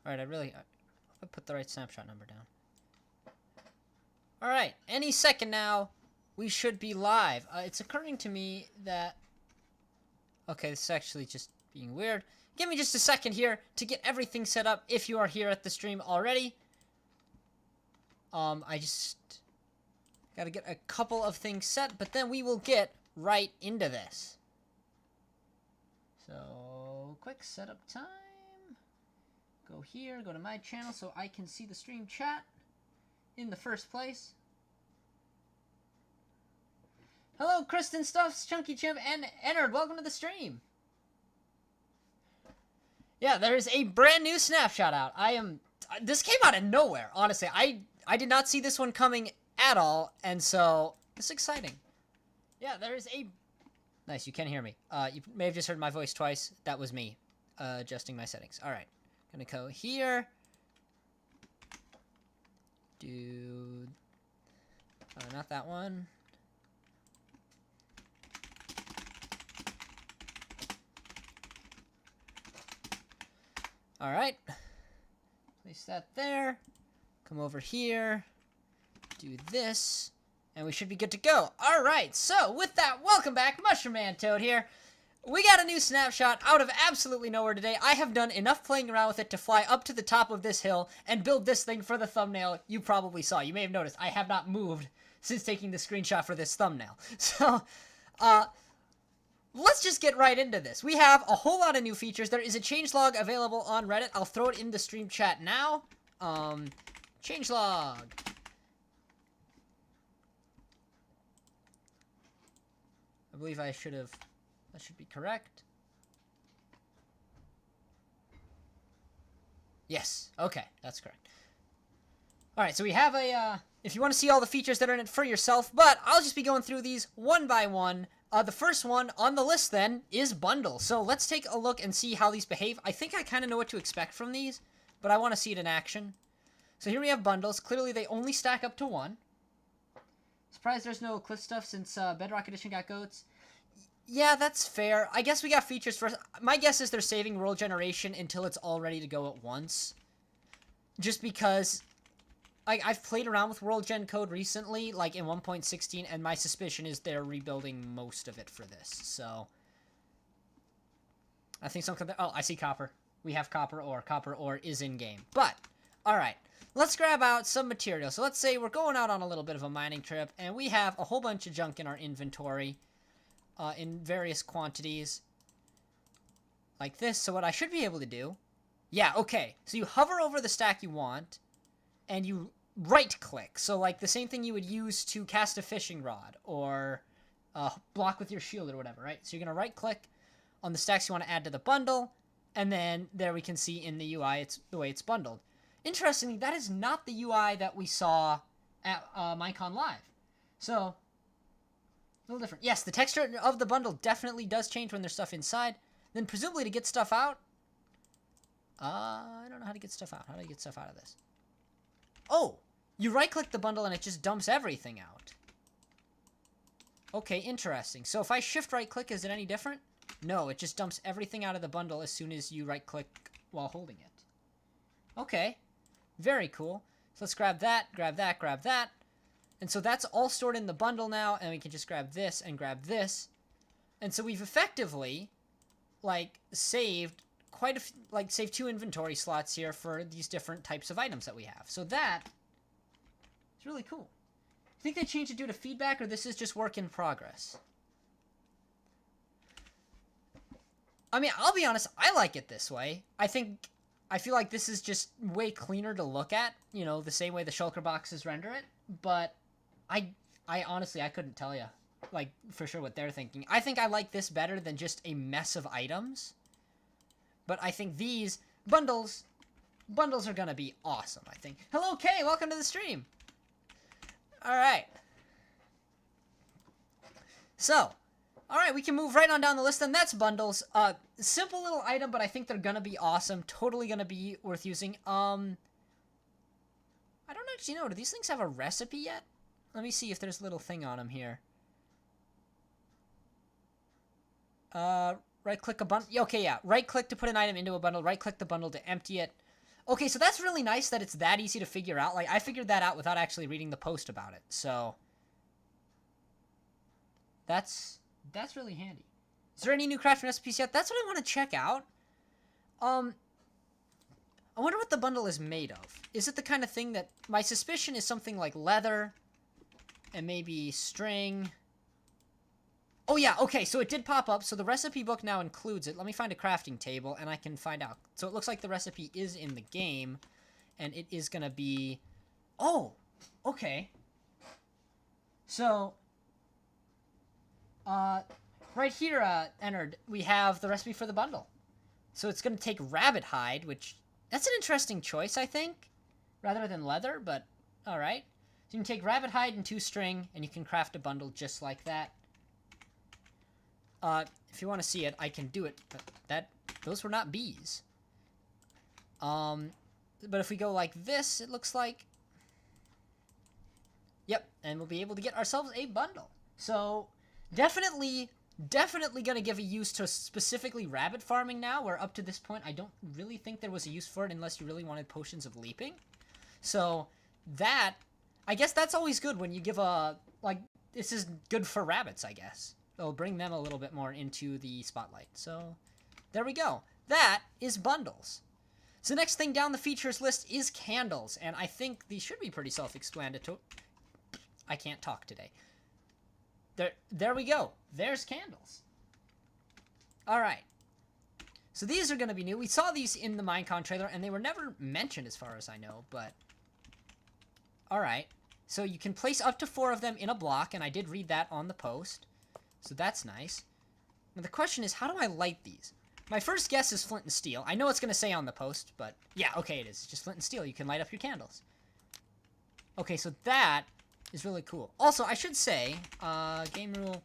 Alright, I put the right snapshot number down. Alright, any second now, we should be live. It's occurring to me that... Okay, this is actually just being weird. Give me just a second here to get everything set up if you are here at the stream already. I just gotta get a couple of things set, but then we will get right into this. So, quick setup time. Go here, go to my channel so I can see the stream chat in the first place. Hello, Kristen Stuffs, Chunky Chimp, and Ennard. Welcome to the stream. Yeah, there's a brand new snapshot out. This came out of nowhere, honestly. I did not see this one coming at all, and so it's exciting. Yeah, there is a... Nice, you can hear me. You may have just heard my voice twice. That was me, adjusting my settings. All right, gonna go here. Not that one. All right, place that there. Come over here, do this, and we should be good to go. All right, so with that, welcome back. Mushroom Man Toad here. We got a new snapshot out of absolutely nowhere today. I have done enough playing around with it to fly up to the top of this hill and build this thing for the thumbnail you probably saw. You may have noticed I have not moved since taking the screenshot for this thumbnail. So, let's just get right into this. We have a whole lot of new features. There is a changelog available on Reddit. I'll throw it in the stream chat now. Changelog. I believe that should be correct. Yes, okay, that's correct. Alright, so we have if you want to see all the features that are in it for yourself, but I'll just be going through these one by one. The first one on the list, then, is bundles. So let's take a look and see how these behave. I think I kind of know what to expect from these, but I want to see it in action. So here we have bundles. Clearly, they only stack up to 1. Surprised there's no cliff stuff since Bedrock Edition got goats. Yeah, that's fair. I guess we got features first. My guess is they're saving world generation until it's all ready to go at once. Just because... I've played around with World Gen code recently, like in 1.16, and my suspicion is they're rebuilding most of it for this, so... I think something... Oh, I see copper. We have copper ore. Copper ore is in-game. But, alright, let's grab out some material. So let's say we're going out on a little bit of a mining trip, and we have a whole bunch of junk in our inventory, in various quantities, like this. So what I should be able to do... Yeah, okay. So you hover over the stack you want, and you right-click. So, like, the same thing you would use to cast a fishing rod or block with your shield or whatever, right? So you're going to right-click on the stacks you want to add to the bundle, and then there we can see in the UI it's the way it's bundled. Interestingly, that is not the UI that we saw at Minecon Live. So, a little different. Yes, the texture of the bundle definitely does change when there's stuff inside. Then, presumably, to get stuff out... I don't know how to get stuff out. How do I get stuff out of this? Oh, you right-click the bundle and it just dumps everything out. Okay, interesting. So if I shift right-click, is it any different? No, it just dumps everything out of the bundle as soon as you right-click while holding it. Okay, very cool. So let's grab that, grab that, grab that. And so that's all stored in the bundle now, and we can just grab this and grab this. And so we've effectively, like, saved... saved 2 inventory slots here for these different types of items that we have. So that is really cool. You think they changed it due to feedback, or this is just work in progress? I mean, I'll be honest, I like it this way. I feel like this is just way cleaner to look at, you know, the same way the shulker boxes render it, but I honestly, I couldn't tell you, like, for sure what they're thinking. I think I like this better than just a mess of items. But I think these bundles are going to be awesome, I think. Hello, Kay. Welcome to the stream. All right. So, all right, we can move right on down the list, then. That's bundles. Simple little item, but I think they're going to be awesome. Totally going to be worth using. I don't actually know. Do these things have a recipe yet? Let me see if there's a little thing on them here. Right-click a bundle. Okay, yeah. Right-click to put an item into a bundle. Right-click the bundle to empty it. Okay, so that's really nice that it's that easy to figure out. Like, I figured that out without actually reading the post about it. So that's really handy. Is there any new crafting recipes yet? That's what I want to check out. I wonder what the bundle is made of. Is it the kind of thing that... My suspicion is something like leather and maybe string. Oh, yeah, okay, so it did pop up. So the recipe book now includes it. Let me find a crafting table, and I can find out. So it looks like the recipe is in the game, and it is going to be... Oh, okay. So, right here, Ennard, we have the recipe for the bundle. So it's going to take rabbit hide, which... That's an interesting choice, I think, rather than leather, but all right. So you can take rabbit hide and 2 string, and you can craft a bundle just like that. If you want to see it, I can do it, but those were not bees. But if we go like this, it looks like... Yep, and we'll be able to get ourselves a bundle. So, definitely going to give a use to specifically rabbit farming now, where up to this point, I don't really think there was a use for it unless you really wanted potions of leaping. So, I guess that's always good when you give this is good for rabbits, I guess. It'll bring them a little bit more into the spotlight. So, there we go. That is bundles. So, next thing down the features list is candles, and I think these should be pretty self-explanatory. I can't talk today. There we go. There's candles. Alright. So these are going to be new. We saw these in the Minecon trailer, and they were never mentioned as far as I know, but... Alright. So you can place up to 4 of them in a block, and I did read that on the post. So that's nice. Now the question is, how do I light these? My first guess is flint and steel. I know it's going to say on the post, but... Yeah, okay, it is. It's just flint and steel. You can light up your candles. Okay, so that... is really cool. Also, I should say, game rule,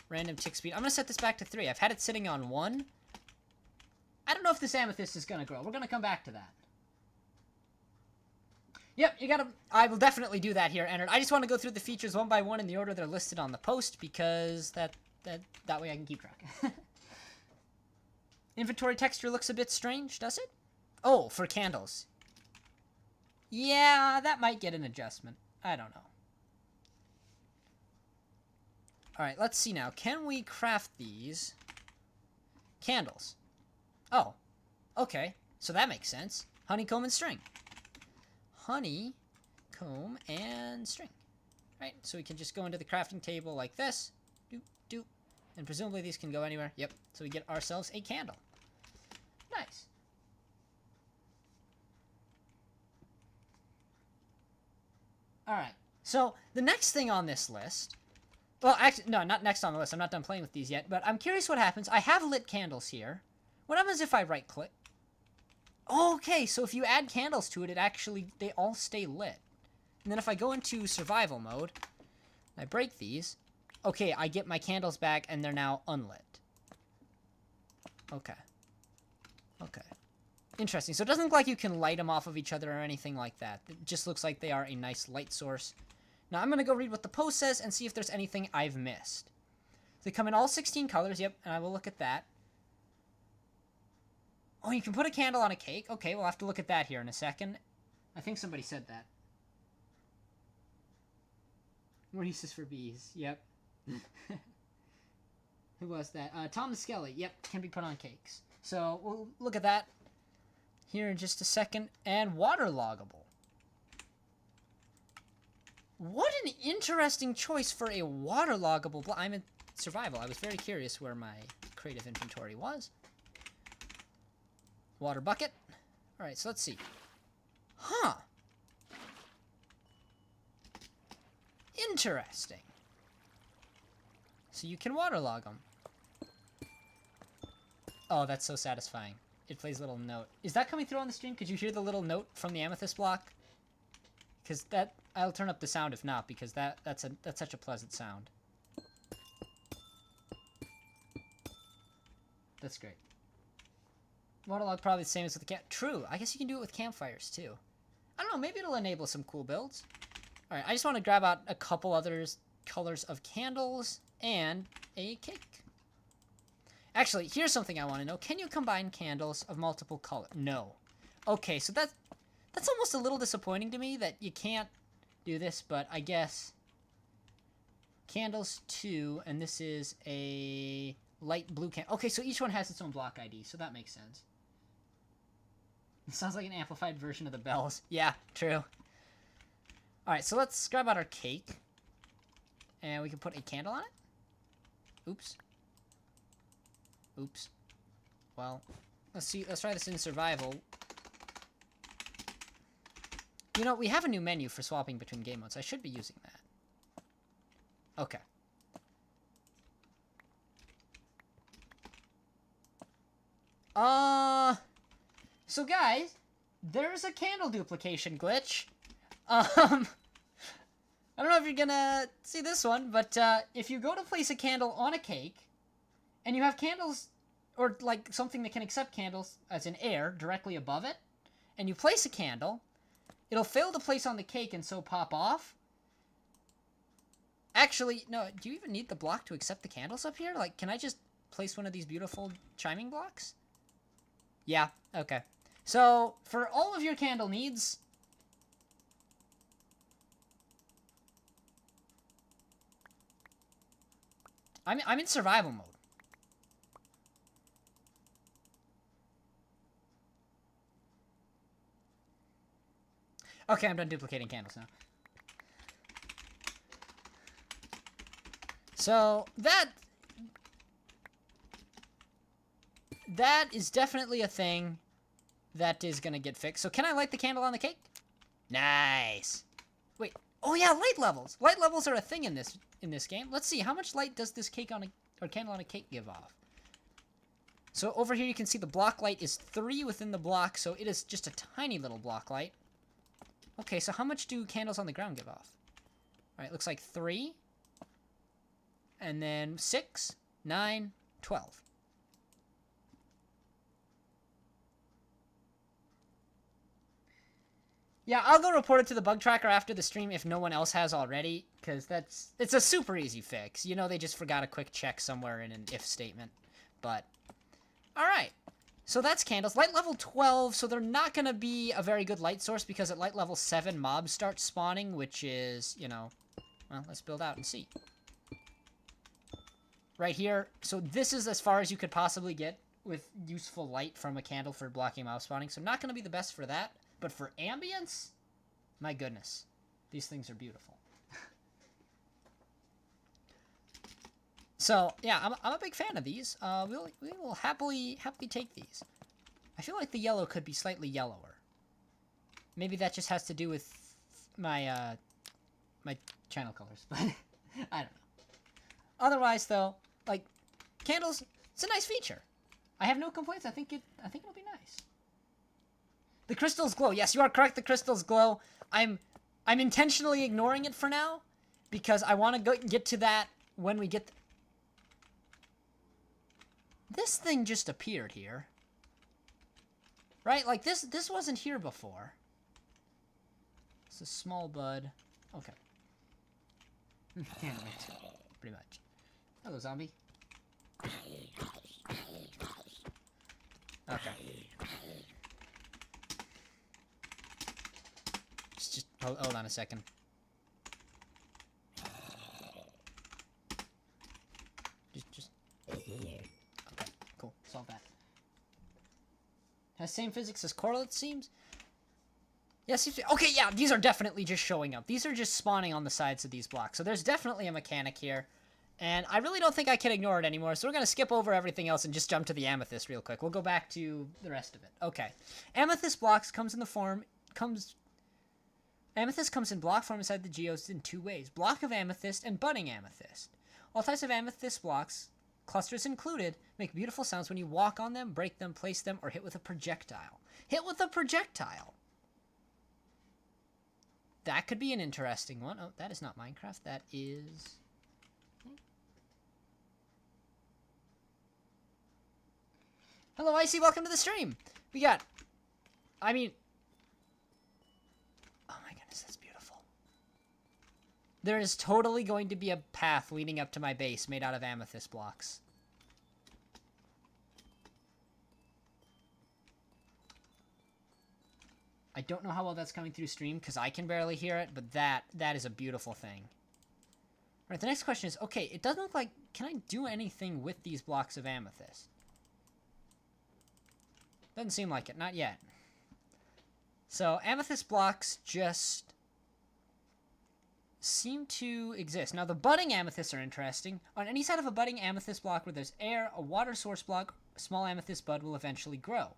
random tick speed. I'm going to set this back to 3. I've had it sitting on 1. I don't know if this amethyst is going to grow. We're going to come back to that. Yep, I will definitely do that here, Ennard. I just want to go through the features one by one in the order they're listed on the post, because that way I can keep track. Inventory texture looks a bit strange, does it? Oh, for candles. Yeah, that might get an adjustment. I don't know. Alright, let's see now. Can we craft these candles? Oh, okay. So that makes sense. Honeycomb and string. Honeycomb and string. Right, so we can just go into the crafting table like this. Doop, doop. And presumably these can go anywhere. Yep, so we get ourselves a candle. Nice. Alright, so the next thing on this list... Well, actually, no, not next on the list. I'm not done playing with these yet, but I'm curious what happens. I have lit candles here. What happens if I right-click? Okay, so if you add candles to it, they all stay lit. And then if I go into survival mode, I break these, okay, I get my candles back, and they're now unlit. Okay. Okay. Interesting. So it doesn't look like you can light them off of each other or anything like that. It just looks like they are a nice light source. Now, I'm going to go read what the post says and see if there's anything I've missed. They come in all 16 colors, yep, and I will look at that. Oh, you can put a candle on a cake? Okay, we'll have to look at that here in a second. I think somebody said that. More uses for bees, yep. Who was that? Tom Skelly, yep, can be put on cakes. So, we'll look at that here in just a second. And waterloggable. What an interesting choice for a waterloggable block. I'm in survival. I was very curious where my creative inventory was. Water bucket. Alright, so let's see. Huh. Interesting. So you can waterlog them. Oh, that's so satisfying. It plays a little note. Is that coming through on the stream? Could you hear the little note from the amethyst block? Because that... I'll turn up the sound if not, because that's such a pleasant sound. That's great. Waterlog probably the same as with the True. I guess you can do it with campfires too. I don't know. Maybe it'll enable some cool builds. All right. I just want to grab out a couple others colors of candles and a cake. Actually, here's something I want to know. Can you combine candles of multiple colors? No. Okay, so that's almost a little disappointing to me that you can't do this, but I guess candles 2, and this is a light blue candle. Okay, so each one has its own block ID, so that makes sense. It sounds like an amplified version of the bells. Yeah, true. Alright, so let's grab out our cake. And we can put a candle on it. Oops. Oops. Well, let's try this in survival. You know, we have a new menu for swapping between game modes. I should be using that. Okay. So guys, there's a candle duplication glitch. I don't know if you're gonna see this one, but if you go to place a candle on a cake, and you have candles, or like something that can accept candles, as in air, directly above it, and you place a candle, it'll fail to place on the cake and so pop off. Actually, no, do you even need the block to accept the candles up here? Like, can I just place one of these beautiful chiming blocks? Yeah, okay. So, for all of your candle needs, I'm in survival mode. Okay, I'm done duplicating candles now. So, that is definitely a thing that is gonna get fixed. So, can I light the candle on the cake? Nice. Wait. Oh yeah, light levels. Light levels are a thing in this game. Let's see, how much light does this cake on or candle on a cake give off? So over here you can see the block light is 3 within the block, so it is just a tiny little block light. Okay, so how much do candles on the ground give off? Alright, looks like 3. And then 6, 9, 12. Yeah, I'll go report it to the bug tracker after the stream if no one else has already, because it's a super easy fix. You know, they just forgot a quick check somewhere in an if statement. But, alright. So that's candles. Light level 12, so they're not going to be a very good light source, because at light level 7, mobs start spawning, which is, you know, well, let's build out and see. Right here, so this is as far as you could possibly get with useful light from a candle for blocking mob spawning, so not going to be the best for that. But for ambience, my goodness, these things are beautiful. So yeah, I'm a big fan of these. We will happily take these. I feel like the yellow could be slightly yellower. Maybe that just has to do with my my channel colors, but I don't know. Otherwise, though, like candles, it's a nice feature. I have no complaints. I think it'll be nice. The crystals glow. Yes, you are correct. The crystals glow. I'm intentionally ignoring it for now because I want to get to that when we get. This thing just appeared here, right? Like this wasn't here before. It's a small bud. Okay. Can't wait. Pretty much. Hello, zombie. Okay. Just hold on a second. Just. Okay, cool. Solve that. Has same physics as coral, it seems. Yes. Okay, yeah. These are definitely just showing up. These are just spawning on the sides of these blocks. So there's definitely a mechanic here. And I really don't think I can ignore it anymore, so we're going to skip over everything else and just jump to the amethyst real quick. We'll go back to the rest of it. Okay. Amethyst blocks Amethyst comes in block form inside the geodes in 2 ways. Block of amethyst and budding amethyst. All types of amethyst blocks, clusters included, make beautiful sounds when you walk on them, break them, place them, or hit with a projectile. Hit with a projectile! That could be an interesting one. Oh, that is not Minecraft. That is... Hello, Icy. Welcome to the stream. We got... I mean... Oh my goodness, that's beautiful. There is totally going to be a path leading up to my base made out of amethyst blocks. I don't know how well that's coming through stream because I can barely hear it, but that is a beautiful thing. All right, the next question is, okay, it doesn't look like, can I do anything with these blocks of amethyst? Doesn't seem like it, not yet. So amethyst blocks just seem to exist. Now the budding amethysts are interesting. On any side of a budding amethyst block where there's air, a water source block, a small amethyst bud will eventually grow.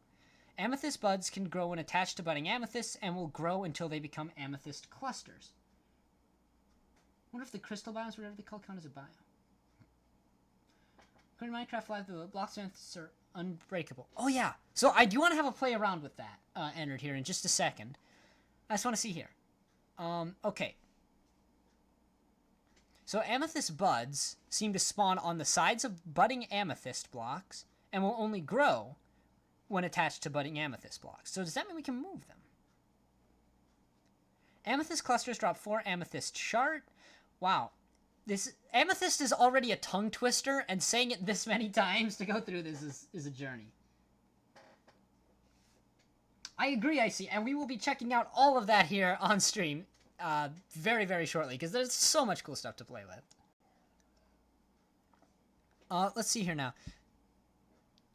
Amethyst buds can grow when attached to budding amethysts and will grow until they become amethyst clusters. I wonder if the crystal biomes, whatever they call, count as a biome. According to Minecraft Live, the blocks of amethysts are unbreakable. Oh yeah, so I do want to have a play around with that entered here in just a second. I just want to see here. Okay. So amethyst buds seem to spawn on the sides of budding amethyst blocks and will only grow when attached to budding amethyst blocks. So does that mean we can move them? Amethyst clusters drop 4 amethyst shard. Wow. This amethyst is already a tongue twister, and saying it this many times to go through this is a journey. I agree, I see, and we will be checking out all of that here on stream very, very shortly, because there's so much cool stuff to play with. Let's see here now.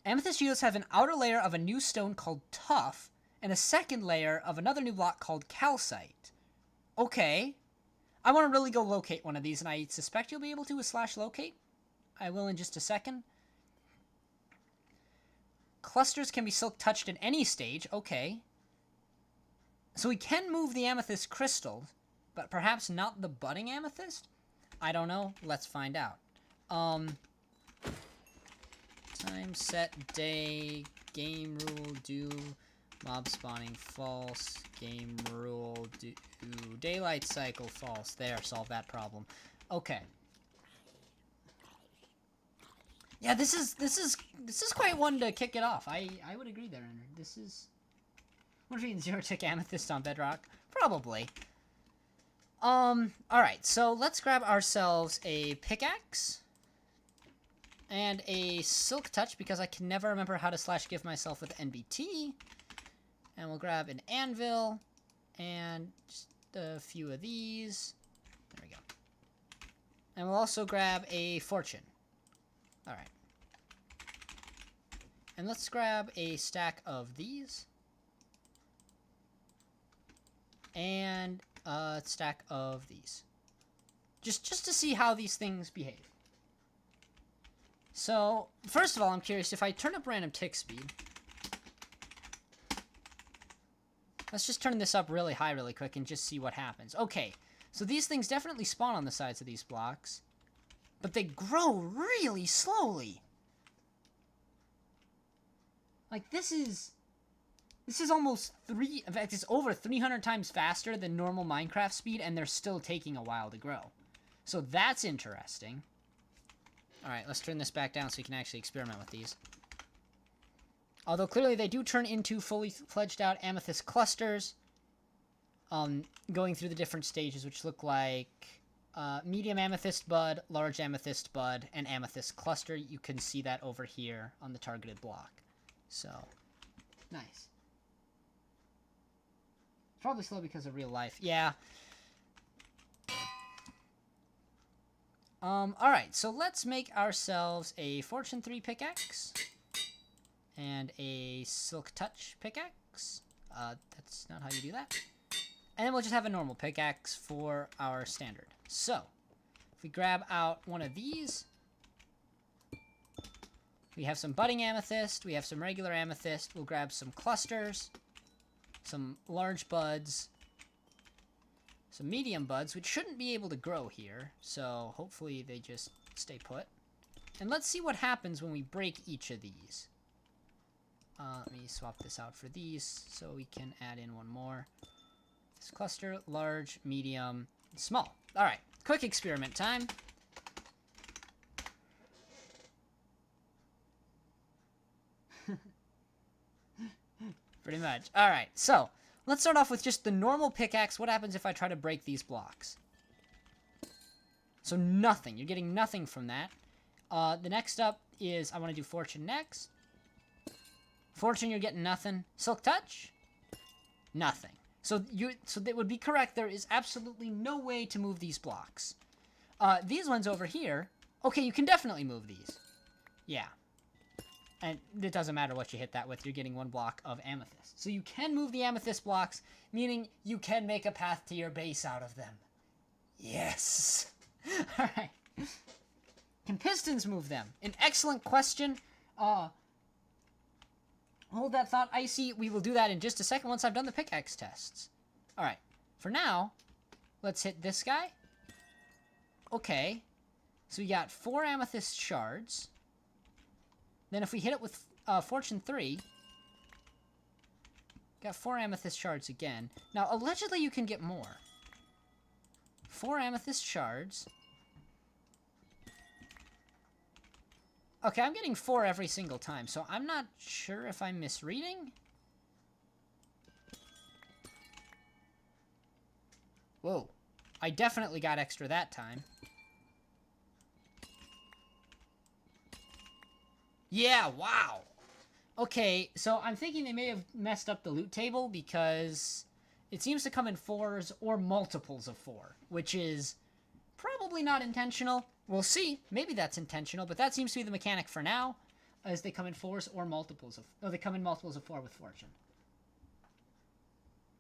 Amethyst geodes have an outer layer of a new stone called tuff, and a second layer of another new block called calcite. Okay. I want to really go locate one of these, and I suspect you'll be able to with /locate. I will in just a second. Clusters can be silk touched at any stage. Okay. So we can move the amethyst crystals, but perhaps not the budding amethyst? I don't know. Let's find out. Time, set, day, game rule, do, mob spawning, false, game rule, do, daylight cycle, false. There, solve that problem. Okay. Yeah, this is quite one to kick it off. I would agree there, Ender. This is... What if you zero tick amethyst on bedrock? Probably. Alright, so let's grab ourselves a pickaxe and a silk touch because I can never remember how to /give myself with NBT. And we'll grab an anvil and just a few of these. There we go. And we'll also grab a fortune. Alright. And let's grab a stack of these. And a stack of these. Just to see how these things behave. So, first of all, I'm curious, if I turn up random tick speed... Let's just turn this up really high really quick and just see what happens. Okay, so these things definitely spawn on the sides of these blocks. But they grow really slowly. Like, this is almost in fact, it's over 300 times faster than normal Minecraft speed, and they're still taking a while to grow. So that's interesting. Alright, let's turn this back down so we can actually experiment with these. Although clearly they do turn into fully fledged out amethyst clusters. Going through the different stages, which look like medium amethyst bud, large amethyst bud, and amethyst cluster. You can see that over here on the targeted block. So, nice. Probably slow because of real life. Yeah. Alright, so let's make ourselves a Fortune 3 pickaxe. And a Silk Touch pickaxe. That's not how you do that. And then we'll just have a normal pickaxe for our standard. So, if we grab out one of these, we have some budding amethyst, we have some regular amethyst, we'll grab some clusters, some large buds, some medium buds, which shouldn't be able to grow here, so hopefully they just stay put. And let's see what happens when we break each of these. Let me swap this out for these so we can add in one more. This cluster, large, medium, small. Alright, quick experiment time. Pretty much. Alright, so let's start off with just the normal pickaxe. What happens if I try to break these blocks? So nothing. You're getting nothing from that. The next up is I want to do Fortune next. Fortune, you're getting nothing. Silk Touch? Nothing. So that would be correct. There is absolutely no way to move these blocks. These ones over here, okay, you can definitely move these. Yeah. And it doesn't matter what you hit that with, you're getting 1 block of amethyst. So you can move the amethyst blocks, meaning you can make a path to your base out of them. Yes! Alright. Can pistons move them? An excellent question. Hold that thought, Icy. We will do that in just a second once I've done the pickaxe tests. Alright. For now, let's hit this guy. Okay. So we got 4 amethyst shards. Then if we hit it with Fortune 3, got 4 amethyst shards again. Now, allegedly you can get more. 4 amethyst shards. Okay, I'm getting 4 every single time, so I'm not sure if I'm misreading. Whoa. I definitely got extra that time. Yeah, wow. Okay, so I'm thinking they may have messed up the loot table because it seems to come in 4s or multiples of 4, which is probably not intentional. We'll see. Maybe that's intentional, but that seems to be the mechanic for now, as they come in 4s or multiples of... Oh, they come in multiples of 4 with fortune.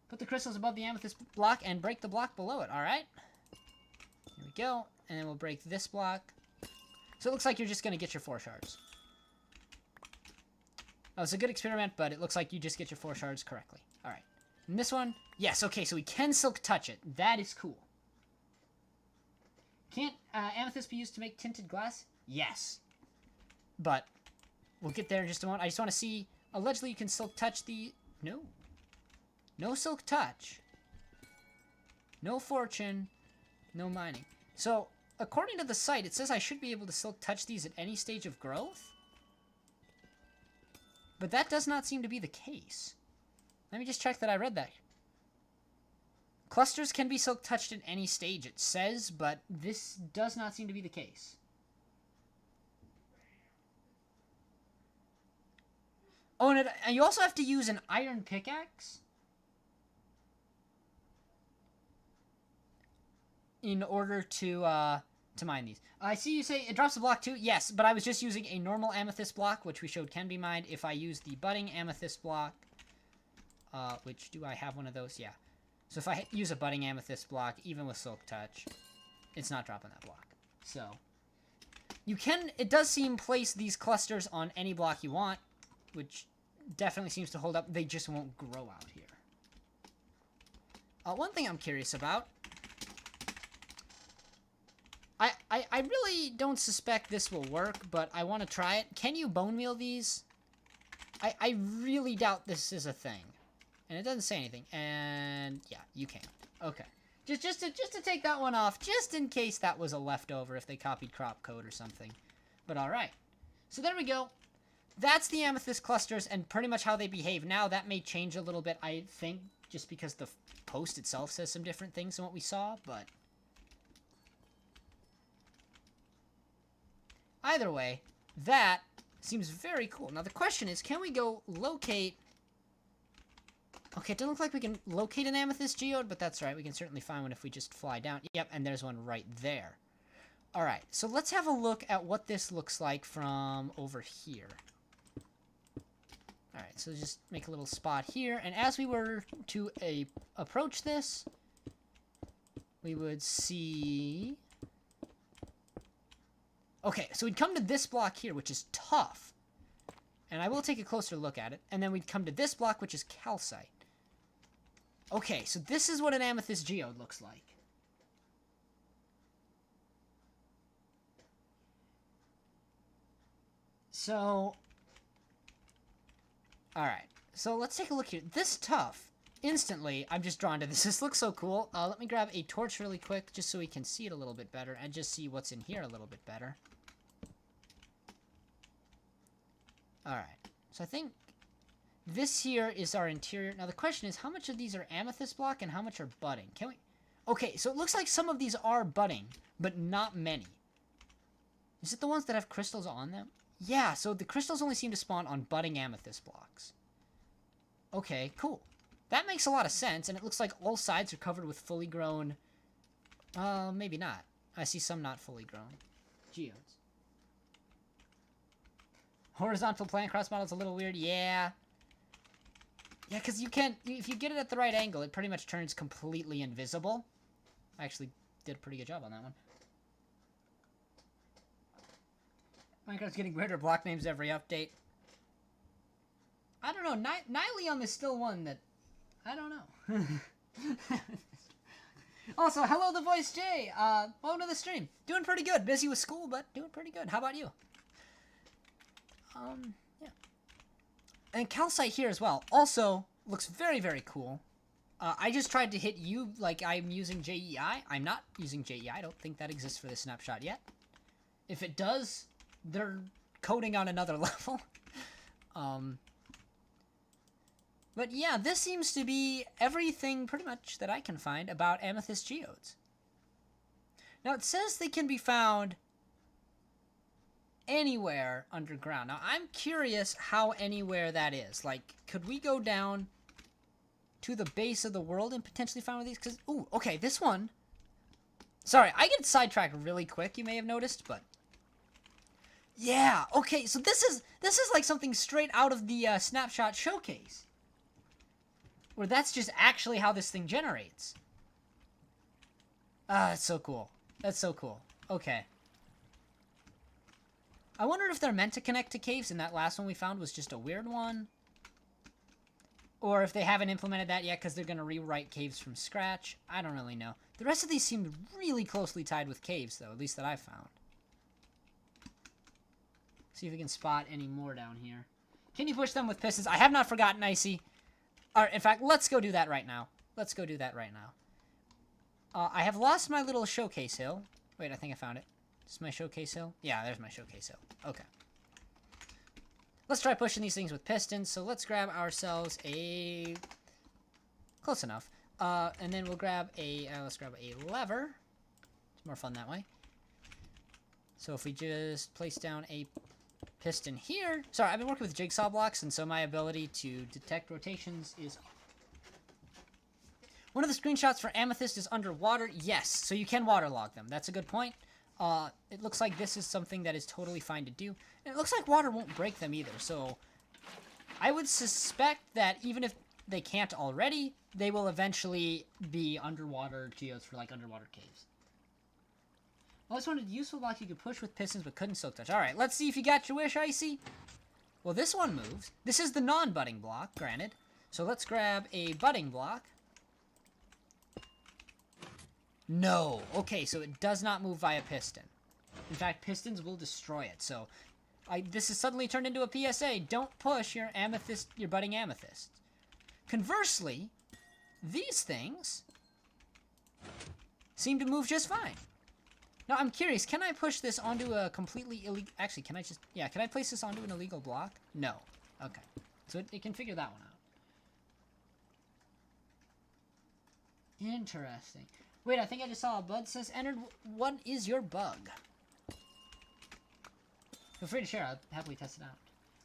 Put the crystals above the amethyst block and break the block below it, alright? Here we go. And then we'll break this block. So it looks like you're just going to get your 4 shards. Oh, it's a good experiment, but it looks like you just get your 4 shards correctly. Alright. And this one? Yes, okay, so we can silk touch it. That is cool. Can't amethyst be used to make tinted glass? Yes. But we'll get there in just a moment. I just want to see... Allegedly, you can silk touch the... No. No silk touch. No fortune. No mining. So, according to the site, it says I should be able to silk touch these at any stage of growth. But that does not seem to be the case. Let me just check that I read that. Clusters can be silk touched at any stage, it says, but this does not seem to be the case. Oh, and you also have to use an iron pickaxe in order to mine these. I see you say it drops the block too. Yes, but I was just using a normal amethyst block, which we showed can be mined. If I use the budding amethyst block, which do I have one of those? Yeah. So if I use a budding amethyst block, even with silk touch, it's not dropping that block. So you can, it does seem, place these clusters on any block you want, which definitely seems to hold up. They just won't grow out here. One thing I'm curious about, I really don't suspect this will work, but I want to try it. Can you bone meal these? I really doubt this is a thing. And it doesn't say anything. And yeah, you can't. Okay. Just to take that one off, just in case that was a leftover if they copied crop code or something. But alright. So there we go. That's the amethyst clusters and pretty much how they behave now. That may change a little bit, I think, just because the post itself says some different things than what we saw, but either way, that seems very cool. Now the question is, can we go locate... Okay, it doesn't look like we can locate an Amethyst Geode, but that's right. We can certainly find one if we just fly down. Yep, and there's one right there. Alright, so let's have a look at what this looks like from over here. Alright, so just make a little spot here. And as we were to approach this, we would see... Okay, so we'd come to this block here, which is tough. And I will take a closer look at it. And then we'd come to this block, which is calcite. Okay, so this is what an Amethyst Geode looks like. So, alright. So let's take a look here. This tough, instantly, I'm just drawn to this. This looks so cool. Let me grab a torch really quick, just so we can see it a little bit better, and just see what's in here a little bit better. Alright, so I think this here is our interior. Now the question is, how much of these are amethyst block and how much are budding? Can we... Okay, so it looks like some of these are budding, but not many. Is it the ones that have crystals on them? Yeah, so the crystals only seem to spawn on budding amethyst blocks. Okay, cool. That makes a lot of sense, and it looks like all sides are covered with fully grown... maybe not. I see some not fully grown. Geodes. Horizontal plant cross model is a little weird. Yeah. Yeah, because you can't... If you get it at the right angle, it pretty much turns completely invisible. I actually did a pretty good job on that one. Minecraft's getting weirder block names every update. I don't know. Nyleon is still one that... I don't know. Also, hello, The Voice J. Welcome to the stream. Doing pretty good. Busy with school, but doing pretty good. How about you? Yeah. And Calcite here as well. Also, looks very, very cool. I just tried to hit you like I'm using JEI. I'm not using JEI. I don't think that exists for this snapshot yet. If it does, they're coding on another level. But yeah, this seems to be everything pretty much that I can find about Amethyst Geodes. Now it says they can be found anywhere underground. Now I'm curious how anywhere that is. Like, could we go down to the base of the world and potentially find one of these? Because, ooh, okay, this one. Sorry, I get sidetracked really quick, you may have noticed, but... Yeah, okay, so this is like something straight out of the Snapshot showcase. Where that's just actually how this thing generates. Ah, that's so cool. That's so cool. Okay. I wondered if they're meant to connect to caves, and that last one we found was just a weird one. Or if they haven't implemented that yet because they're going to rewrite caves from scratch. I don't really know. The rest of these seem really closely tied with caves, though, at least that I've found. See if we can spot any more down here. Can you push them with pistons? I have not forgotten, Icy. Alright, in fact, let's go do that right now. Let's go do that right now. I have lost my little showcase hill. Wait, I think I found it. Is my showcase hill? Yeah, there's my showcase hill. Okay. Let's try pushing these things with pistons. So let's grab ourselves a... Close enough. And then we'll grab a... let's grab a lever. It's more fun that way. So if we just place down a piston here... Sorry, I've been working with jigsaw blocks, and so my ability to detect rotations is... One of the screenshots for Amethyst is underwater. Yes, so you can waterlog them. That's a good point. It looks like this is something that is totally fine to do. And it looks like water won't break them either, so... I would suspect that even if they can't already, they will eventually be underwater geodes for, like, underwater caves. I always wanted a useful block you could push with pistons but couldn't silk touch. Alright, let's see if you got your wish, Icy. Well, this one moves. This is the non-budding block, granted. So let's grab a budding block. No. Okay, so it does not move via piston. In fact, pistons will destroy it. So this has suddenly turned into a PSA. Don't push your amethyst, your budding amethyst. Conversely, these things seem to move just fine. Now, I'm curious, can I push this onto a completely illegal... Actually, can I just... Yeah, can I place this onto an illegal block? No. Okay. So it can figure that one out. Interesting. Wait, I think I just saw a bug says entered. What is your bug? Feel free to share. I'll happily test it out.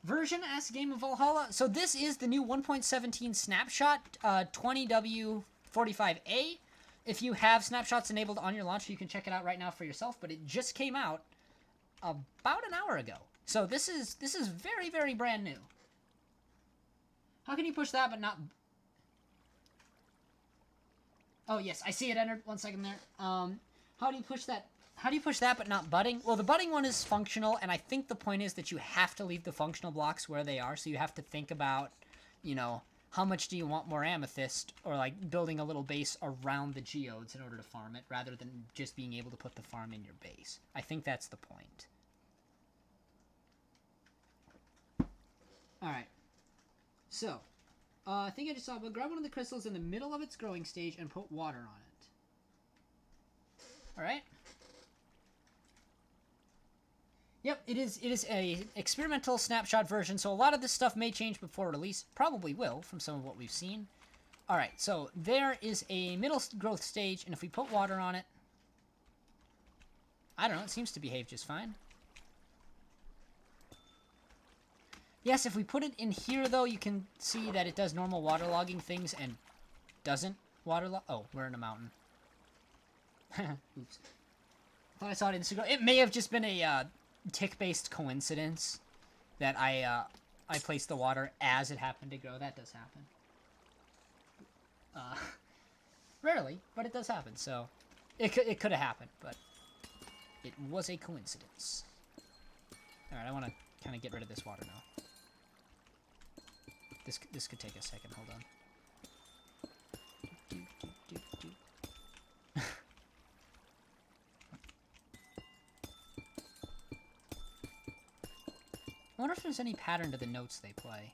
Version S Game of Valhalla. So this is the new 1.17 Snapshot 20W45A. If you have snapshots enabled on your launcher, you can check it out right now for yourself. But it just came out about an hour ago. So this is very, very brand new. How can you push that but not... Oh, yes, I see it entered. 1 second there. How do you push that? How do you push that but not budding? Well, the budding one is functional, and I think the point is that you have to leave the functional blocks where they are. So you have to think about, you know, how much do you want more amethyst, or like building a little base around the geodes in order to farm it, rather than just being able to put the farm in your base. I think that's the point. Alright. So, I think I just saw, but grab one of the crystals in the middle of its growing stage and put water on it. Alright. Yep, it is a experimental snapshot version, so a lot of this stuff may change before release. Probably will, from some of what we've seen. Alright, so there is a middle growth stage, and if we put water on it... I don't know, it seems to behave just fine. Yes, if we put it in here, though, you can see that it does normal waterlogging things and doesn't waterlog. Oh, we're in a mountain. Oops. Thought I saw it in Instagram. It may have just been a tick-based coincidence that I placed the water as it happened to grow. That does happen. Rarely, but it does happen. So it could have happened, but it was a coincidence. All right, I want to kind of get rid of this water now. This could take a second. Hold on. I wonder if there's any pattern to the notes they play.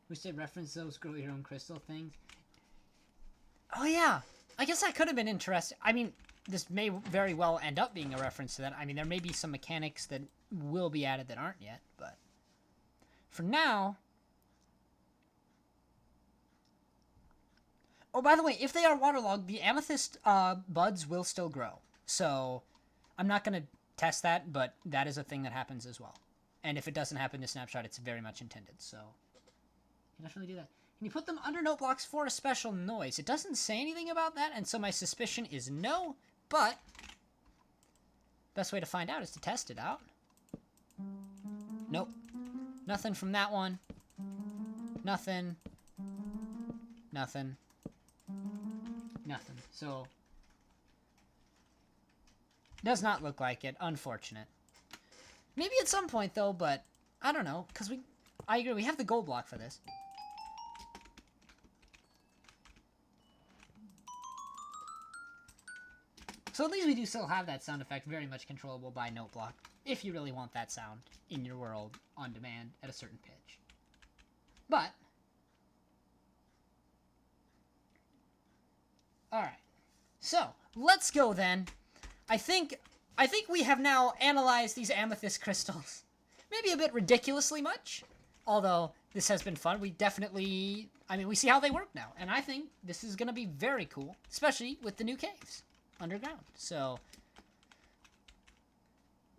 Wish they reference those grow your own crystal things. Oh yeah, I guess that could have been interesting. I mean, this may very well end up being a reference to that. I mean, there may be some mechanics that will be added that aren't yet, but for now... Oh, by the way, if they are waterlogged, the amethyst buds will still grow. So I'm not going to test that, but that is a thing that happens as well. And if it doesn't happen to Snapshot, it's very much intended. So you can definitely do that. Can you put them under note blocks for a special noise? It doesn't say anything about that, and so my suspicion is no, but best way to find out is to test it out. Nope. Nothing from that one. Nothing. Nothing. Nothing. So, does not look like it. Unfortunate. Maybe at some point, though, but I don't know, because I agree, we have the gold block for this. So at least we do still have that sound effect very much controllable by note block, if you really want that sound in your world on demand at a certain pitch. But, alright, so let's go then. I think we have now analyzed these amethyst crystals, maybe a bit ridiculously much, although this has been fun. We definitely, I mean, we see how they work now, and I think this is going to be very cool, especially with the new caves underground. So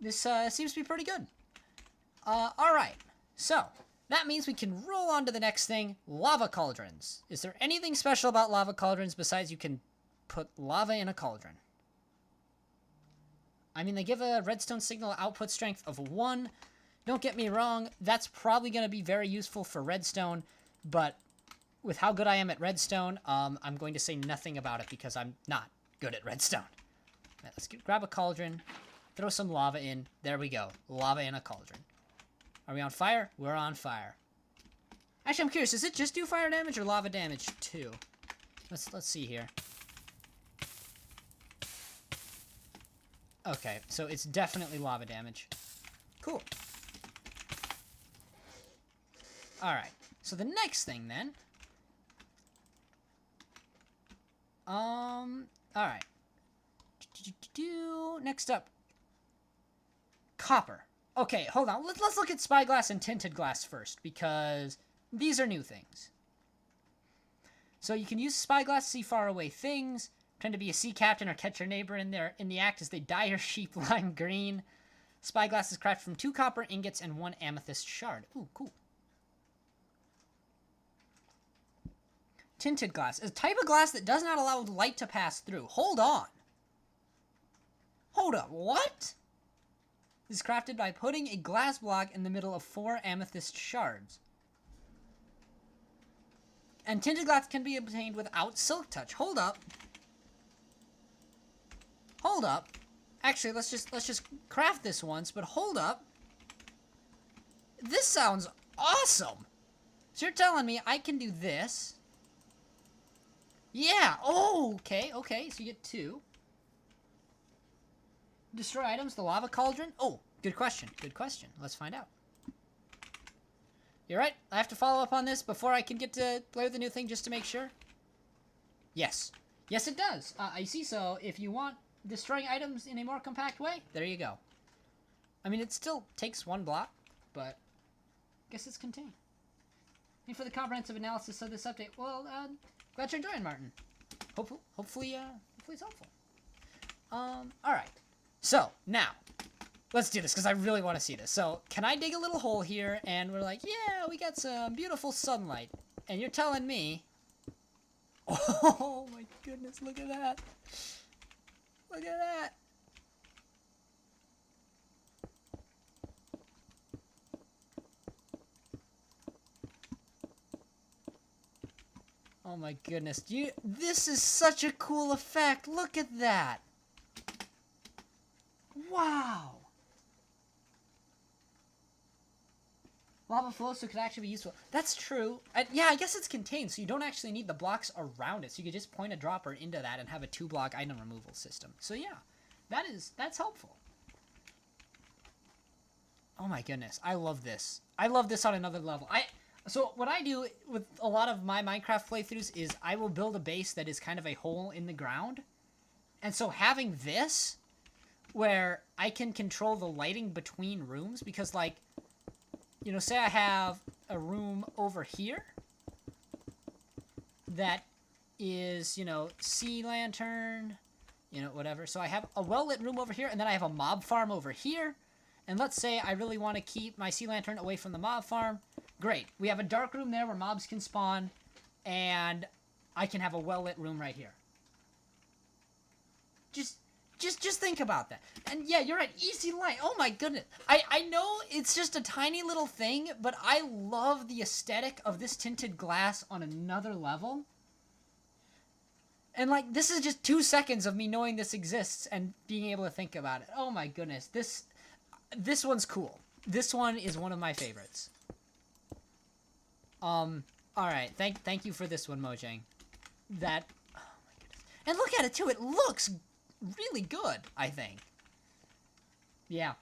this seems to be pretty good. Alright, so that means we can roll on to the next thing, lava cauldrons. Is there anything special about lava cauldrons besides you can put lava in a cauldron? I mean, they give a redstone signal output strength of 1. Don't get me wrong, that's probably going to be very useful for redstone, but with how good I am at redstone, I'm going to say nothing about it because I'm not good at redstone. Right, let's grab a cauldron, throw some lava in. There we go. Lava in a cauldron. Are we on fire? We're on fire. Actually, I'm curious. Does it just do fire damage or lava damage too? Let's see here. Okay, so it's definitely lava damage. Cool. Alright, so the next thing then. Alright. Next up. Copper. Okay, hold on. Let's look at Spyglass and Tinted Glass first, because these are new things. So you can use Spyglass to see faraway things, pretend to be a sea captain or catch your neighbor in the act as they dye your sheep lime green. Spyglass is crafted from 2 copper ingots and 1 amethyst shard. Ooh, cool. Tinted glass. A type of glass that does not allow light to pass through. Hold on. Hold up. What? This is crafted by putting a glass block in the middle of 4 amethyst shards. And tinted glass can be obtained without silk touch. Hold up. Hold up. Actually, let's just craft this once, but hold up. This sounds awesome. So you're telling me I can do this. Yeah. Oh, okay. Okay. So you get 2. Destroy items. The lava cauldron. Oh, good question. Good question. Let's find out. You're right. I have to follow up on this before I can get to play with the new thing just to make sure. Yes. Yes, it does. I see. So if you want destroying items in a more compact way, there you go. I mean, it still takes 1 block, but I guess it's contained. And for the comprehensive analysis of this update, well, glad you're enjoying, Martin. Hopefully it's helpful. Alright. So, now, let's do this, because I really want to see this. So, can I dig a little hole here, and we're like, yeah, we got some beautiful sunlight. And you're telling me... Oh my goodness, look at that. Look at that. Oh my goodness, this is such a cool effect. Look at that. Wow. Lava flows, so it could actually be useful. That's true. Yeah, I guess it's contained, so you don't actually need the blocks around it. So you could just point a dropper into that and have a 2-block item removal system. So yeah, that's helpful. Oh my goodness, I love this. I love this on another level. So what I do with a lot of my Minecraft playthroughs is I will build a base that is kind of a hole in the ground. And so having this, where I can control the lighting between rooms, because like, you know, say I have a room over here that is, you know, sea lantern, you know, whatever. So I have a well-lit room over here, and then I have a mob farm over here. And let's say I really want to keep my sea lantern away from the mob farm. Great. We have a dark room there where mobs can spawn, and I can have a well-lit room right here. Just think about that. And yeah, you're right. Easy light. Oh my goodness. I know it's just a tiny little thing, but I love the aesthetic of this tinted glass on another level. And like, this is just 2 seconds of me knowing this exists and being able to think about it. Oh my goodness. This one's cool. This one is one of my favorites. Alright, thank you for this one, Mojang. Oh my goodness. And look at it too, it looks really good, I think. Yeah.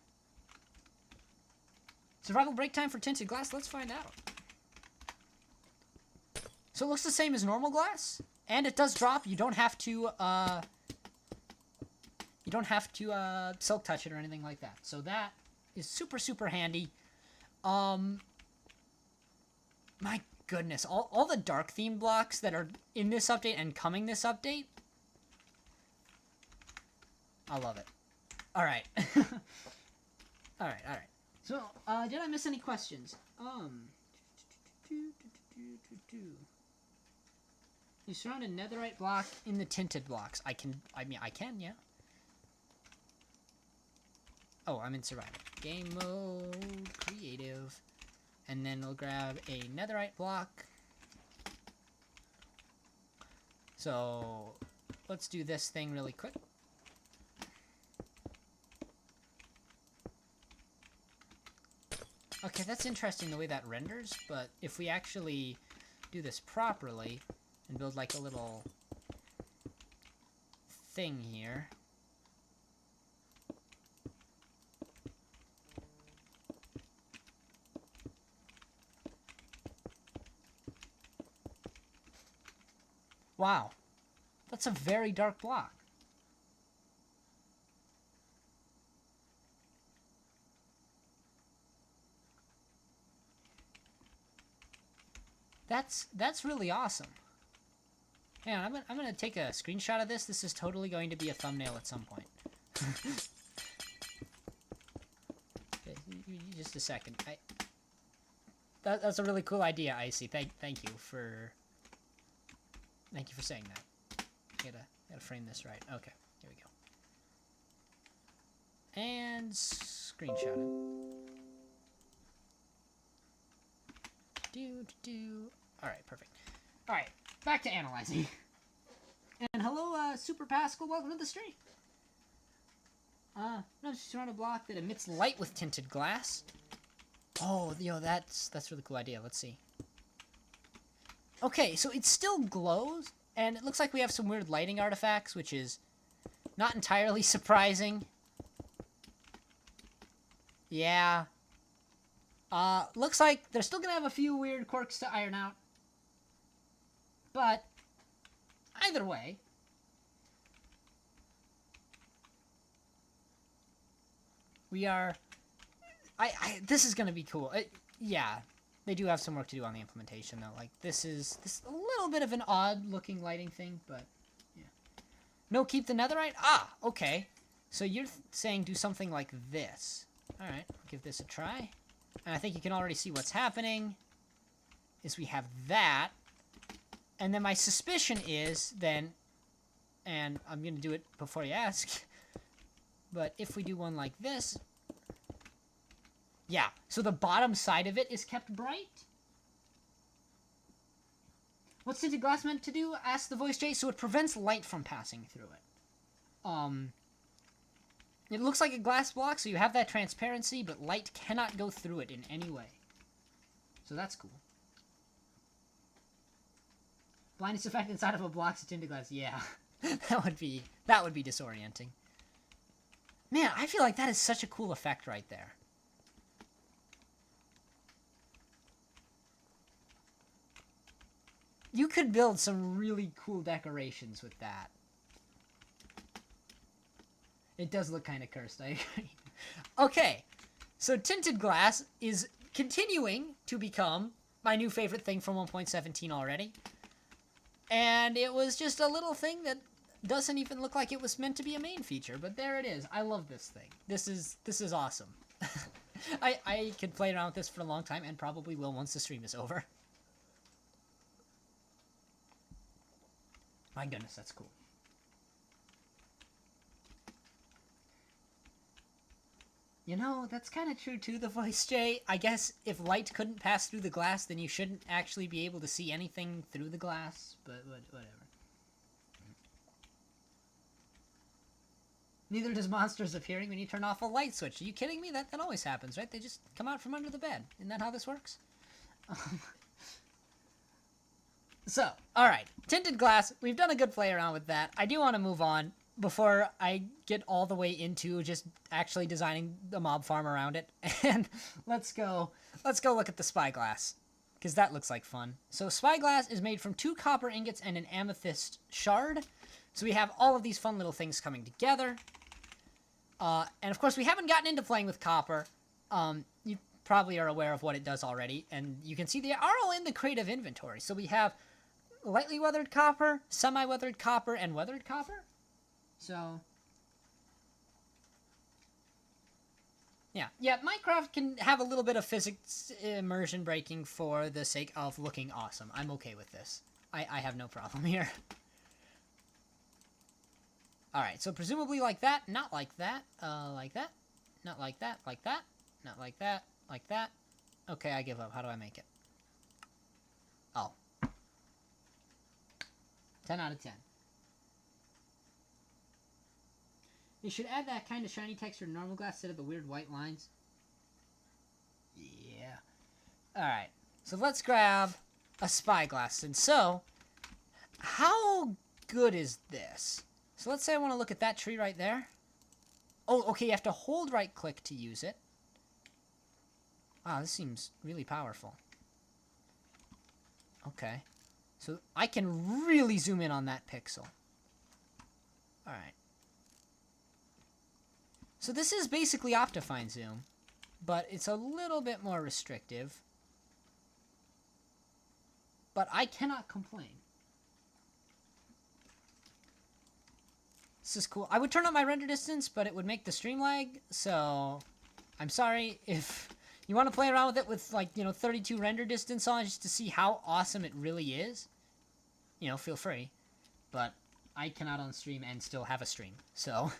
Survival break time for tinted glass, let's find out. So it looks the same as normal glass, and it does drop. You don't have to, silk touch it or anything like that. So that is super, super handy. My goodness, all the dark theme blocks that are in this update and coming this update. I love it. Alright. Alright. So, did I miss any questions? You surround a netherite block in the tinted blocks. I can, yeah. Oh, I'm in survival. Game mode, creative. And then we'll grab a netherite block. So, let's do this thing really quick. Okay, that's interesting the way that renders, but if we actually do this properly and build like a little thing here. Wow, that's a very dark block. That's really awesome. Hang on, I'm gonna take a screenshot of this. This is totally going to be a thumbnail at some point. Okay, just a second. That's a really cool idea, Icy. Thank you for saying that. Gotta frame this right. Okay, here we go. And screenshot it. Alright, perfect. Alright, back to analyzing. And hello, Super Pascal, welcome to the stream. No, just surround a block that emits light with tinted glass. Oh, yo, that's a really cool idea. Let's see. Okay, so it still glows, and it looks like we have some weird lighting artifacts, which is not entirely surprising. Yeah. Looks like they're still gonna have a few weird quirks to iron out. But, either way, we are... this is gonna be cool. Yeah, they do have some work to do on the implementation, though. Like, this is a little bit of an odd-looking lighting thing, but, yeah. No, keep the netherite? Ah, okay. So you're saying do something like this. Alright, give this a try. And I think you can already see what's happening. Is we have that. And then my suspicion is then, and I'm going to do it before you ask, but if we do one like this, yeah, so the bottom side of it is kept bright. What's Tinted Glass meant to do? Asked the voice Jay. So it prevents light from passing through it. It looks like a glass block, so you have that transparency, but light cannot go through it in any way. So that's cool. Blindness effect inside of a block's of tinted glass. Yeah, that would be disorienting. Man, I feel like that is such a cool effect right there. You could build some really cool decorations with that. It does look kind of cursed, I agree. Okay, so Tinted Glass is continuing to become my new favorite thing from 1.17 already. And it was just a little thing that doesn't even look like it was meant to be a main feature, but there it is. I love this thing. This is awesome. I could play around with this for a long time and probably will once the stream is over. My goodness, that's cool. You know, that's kind of true too, the voice, Jay. I guess if light couldn't pass through the glass, then you shouldn't actually be able to see anything through the glass, but whatever. Neither does monsters appearing when you turn off a light switch. Are you kidding me? That always happens, right? They just come out from under the bed. Isn't that how this works? So, alright. Tinted Glass. We've done a good play around with that. I do want to move on before I get all the way into just actually designing the mob farm around it. And let's go look at the Spyglass, because that looks like fun. So Spyglass is made from 2 copper ingots and an amethyst shard. So we have all of these fun little things coming together. And of course we haven't gotten into playing with copper. You probably are aware of what it does already, and you can see they are all in the creative inventory. So we have lightly weathered copper, semi-weathered copper, and weathered copper. So, yeah, Minecraft can have a little bit of physics immersion breaking for the sake of looking awesome. I'm okay with this. I have no problem here. Alright, so presumably like that, not like that, like that, not like that, like that, not like that, like that. Okay, I give up. How do I make it? Oh. 10 out of 10. They should add that kind of shiny texture to normal glass instead of the weird white lines. Yeah. Alright, so let's grab a Spyglass. And so, how good is this? So let's say I want to look at that tree right there. Oh, okay, you have to hold right click to use it. Wow, this seems really powerful. Okay. So I can really zoom in on that pixel. Alright. So this is basically Optifine Zoom, but it's a little bit more restrictive. But I cannot complain. This is cool. I would turn up my render distance, but it would make the stream lag, so I'm sorry if you want to play around with it with, like, 32 render distance on just to see how awesome it really is. Feel free. But I cannot on stream and still have a stream, so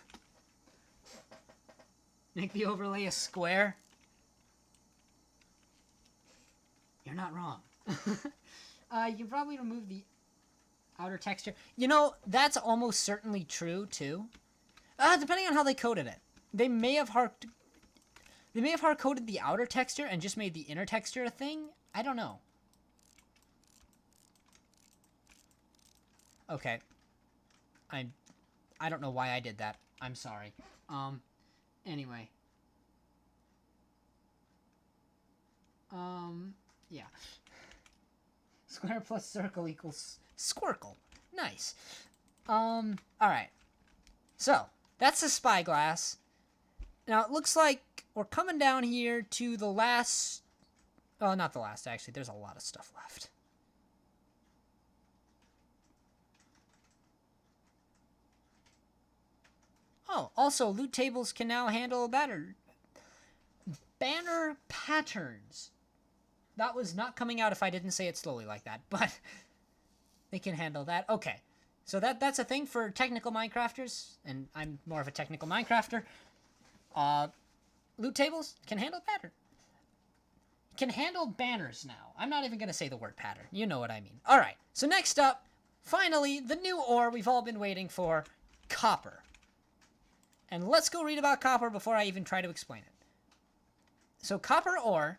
make the overlay a square. You're not wrong. You can probably remove the outer texture. That's almost certainly true, too. Depending on how they coded it. They may have hard-coded the outer texture and just made the inner texture a thing. I don't know. Okay. I don't know why I did that. I'm sorry. Anyway. Yeah. Square plus circle equals squircle. Nice. Alright. So, that's the Spyglass. Now, it looks like we're coming down here to the last... Oh, not the last, actually. There's a lot of stuff left. Oh, also, loot tables can now handle banner patterns. That was not coming out if I didn't say it slowly like that, but they can handle that. Okay, so that's a thing for technical Minecrafters, and I'm more of a technical Minecrafter. Loot tables can handle pattern. Can handle banners now. I'm not even going to say the word pattern. You know what I mean. All right, so next up, finally, the new ore we've all been waiting for, copper. And let's go read about copper before I even try to explain it. So copper ore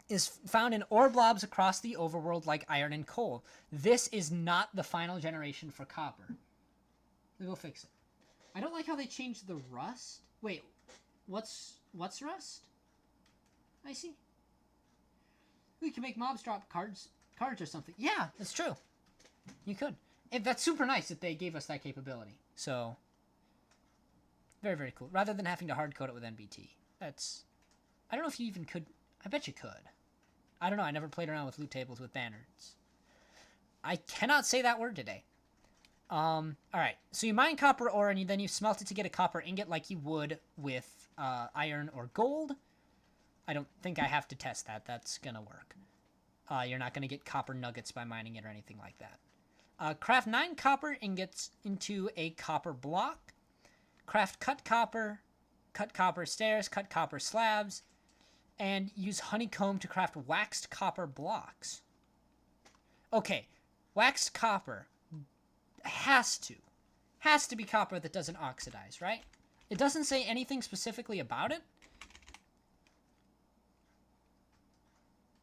is found in ore blobs across the overworld like iron and coal. This is not the final generation for copper. We'll fix it. I don't like how they changed the rust. Wait, what's rust? I see. We can make mobs drop cards or something. Yeah, that's true. You could. That's super nice that they gave us that capability. So, very, very cool. Rather than having to hard code it with NBT. That's... I don't know if you even could... I bet you could. I don't know. I never played around with loot tables with banners. I cannot say that word today. Alright. So you mine copper ore and then you smelt it to get a copper ingot like you would with iron or gold. I don't think I have to test that. That's gonna work. You're not gonna get copper nuggets by mining it or anything like that. Craft 9 copper ingots into a copper block. Craft cut copper stairs, cut copper slabs, and use honeycomb to craft waxed copper blocks. Okay, waxed copper has to be copper that doesn't oxidize, right? It doesn't say anything specifically about it.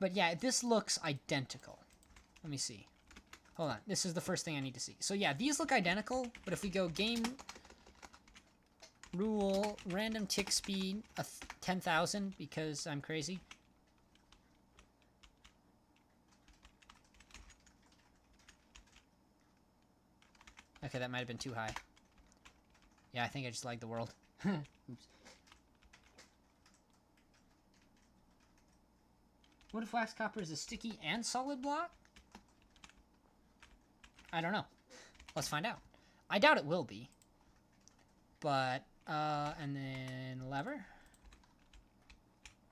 But yeah, this looks identical. Let me see. Hold on. This is the first thing I need to see. So yeah, these look identical, but if we go game rule random tick speed 10,000 because I'm crazy. Okay, that might have been too high. Yeah, I think I just lagged the world. Oops. What if wax copper is a sticky and solid block? I don't know. Let's find out. I doubt it will be. But, and then lever.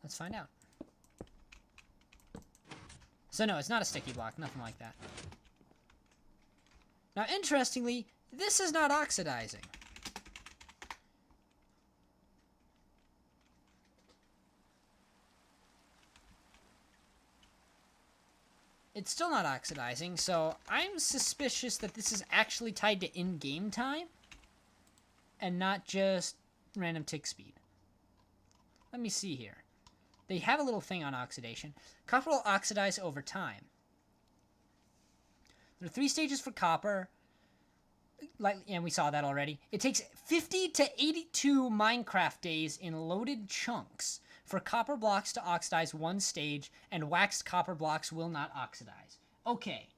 Let's find out. So no, it's not a sticky block, nothing like that. Now, interestingly, this is not oxidizing. It's still not oxidizing, so I'm suspicious that this is actually tied to in-game time and not just random tick speed. Let me see here. They have a little thing on oxidation. Copper will oxidize over time. There are 3 stages for copper. And we saw that already. It takes 50 to 82 Minecraft days in loaded chunks for copper blocks to oxidize 1 stage, and waxed copper blocks will not oxidize. Okay,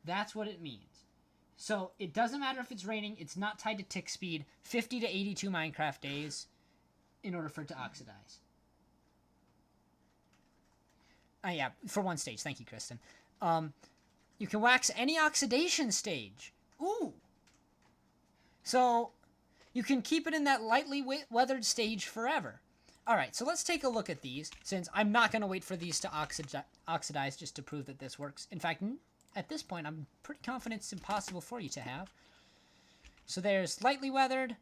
that's what it means. So it doesn't matter if it's raining, it's not tied to tick speed, 50 to 82 Minecraft days in order for it to oxidize. Yeah, for 1 stage. Thank you, Kristen. You can wax any oxidation stage. Ooh! So you can keep it in that lightly weathered stage forever. Alright, so let's take a look at these, since I'm not going to wait for these to oxidize just to prove that this works. In fact, at this point, I'm pretty confident it's impossible for you to have. So there's lightly weathered,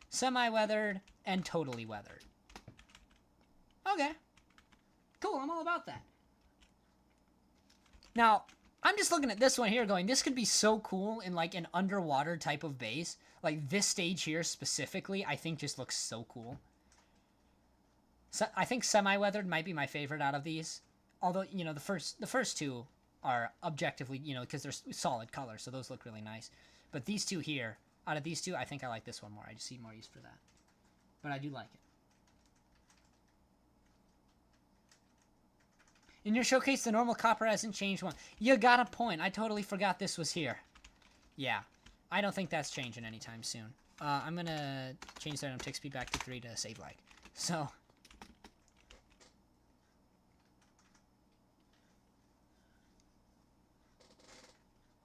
semi-weathered, and totally weathered. Okay. Cool, I'm all about that. Now, I'm just looking at this one here going, this could be so cool in like an underwater type of base. Like this stage here specifically, I think just looks so cool. So I think semi-weathered might be my favorite out of these. Although, you know, the first 2 are objectively, you know, because they're solid color, so those look really nice. But these 2 here, out of these 2, I think I like this one more. I just see more use for that. But I do like it. In your showcase, the normal copper hasn't changed one. You got a point. I totally forgot this was here. Yeah. I don't think that's changing anytime soon. I'm going to change the random tick speed back to 3 to save lag. So...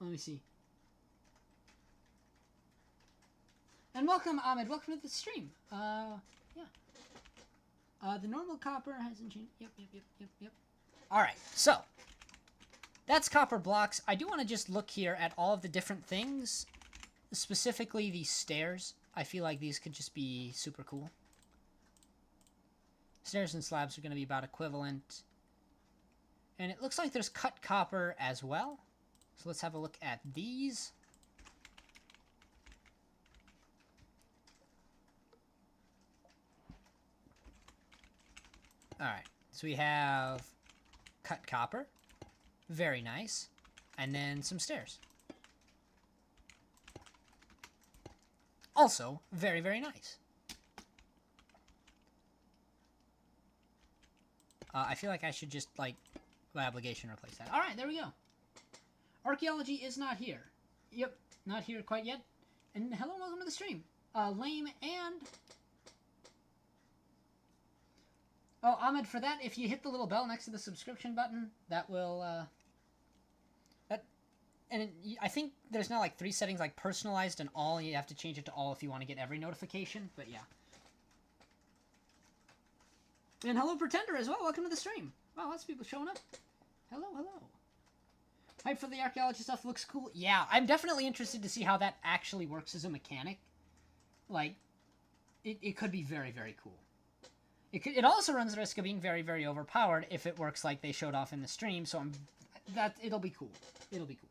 let me see. And welcome, Ahmed. Welcome to the stream. Yeah. The normal copper hasn't changed. Yep. All right, so that's copper blocks. I do want to just look here at all of the different things, specifically these stairs. I feel like these could just be super cool. Stairs and slabs are going to be about equivalent. And it looks like there's cut copper as well. So let's have a look at these. Alright, so we have cut copper. Very nice. And then some stairs. Also, very, very nice. I feel like I should just, like, by obligation replace that. Alright, there we go. Archaeology is not here. Yep, not here quite yet. And hello and welcome to the stream. Lame and... Oh, Ahmed, for that, if you hit the little bell next to the subscription button, that will, I think there's now, like, 3 settings, like, personalized and all, and you have to change it to all if you want to get every notification, but yeah. And hello, Pretender, as well. Welcome to the stream. Wow, lots of people showing up. Hello. Hype for the archaeology stuff. Looks cool. Yeah, I'm definitely interested to see how that actually works as a mechanic. Like, it could be very, very cool. It also runs the risk of being very, very overpowered if it works like they showed off in the stream, so it'll be cool. It'll be cool.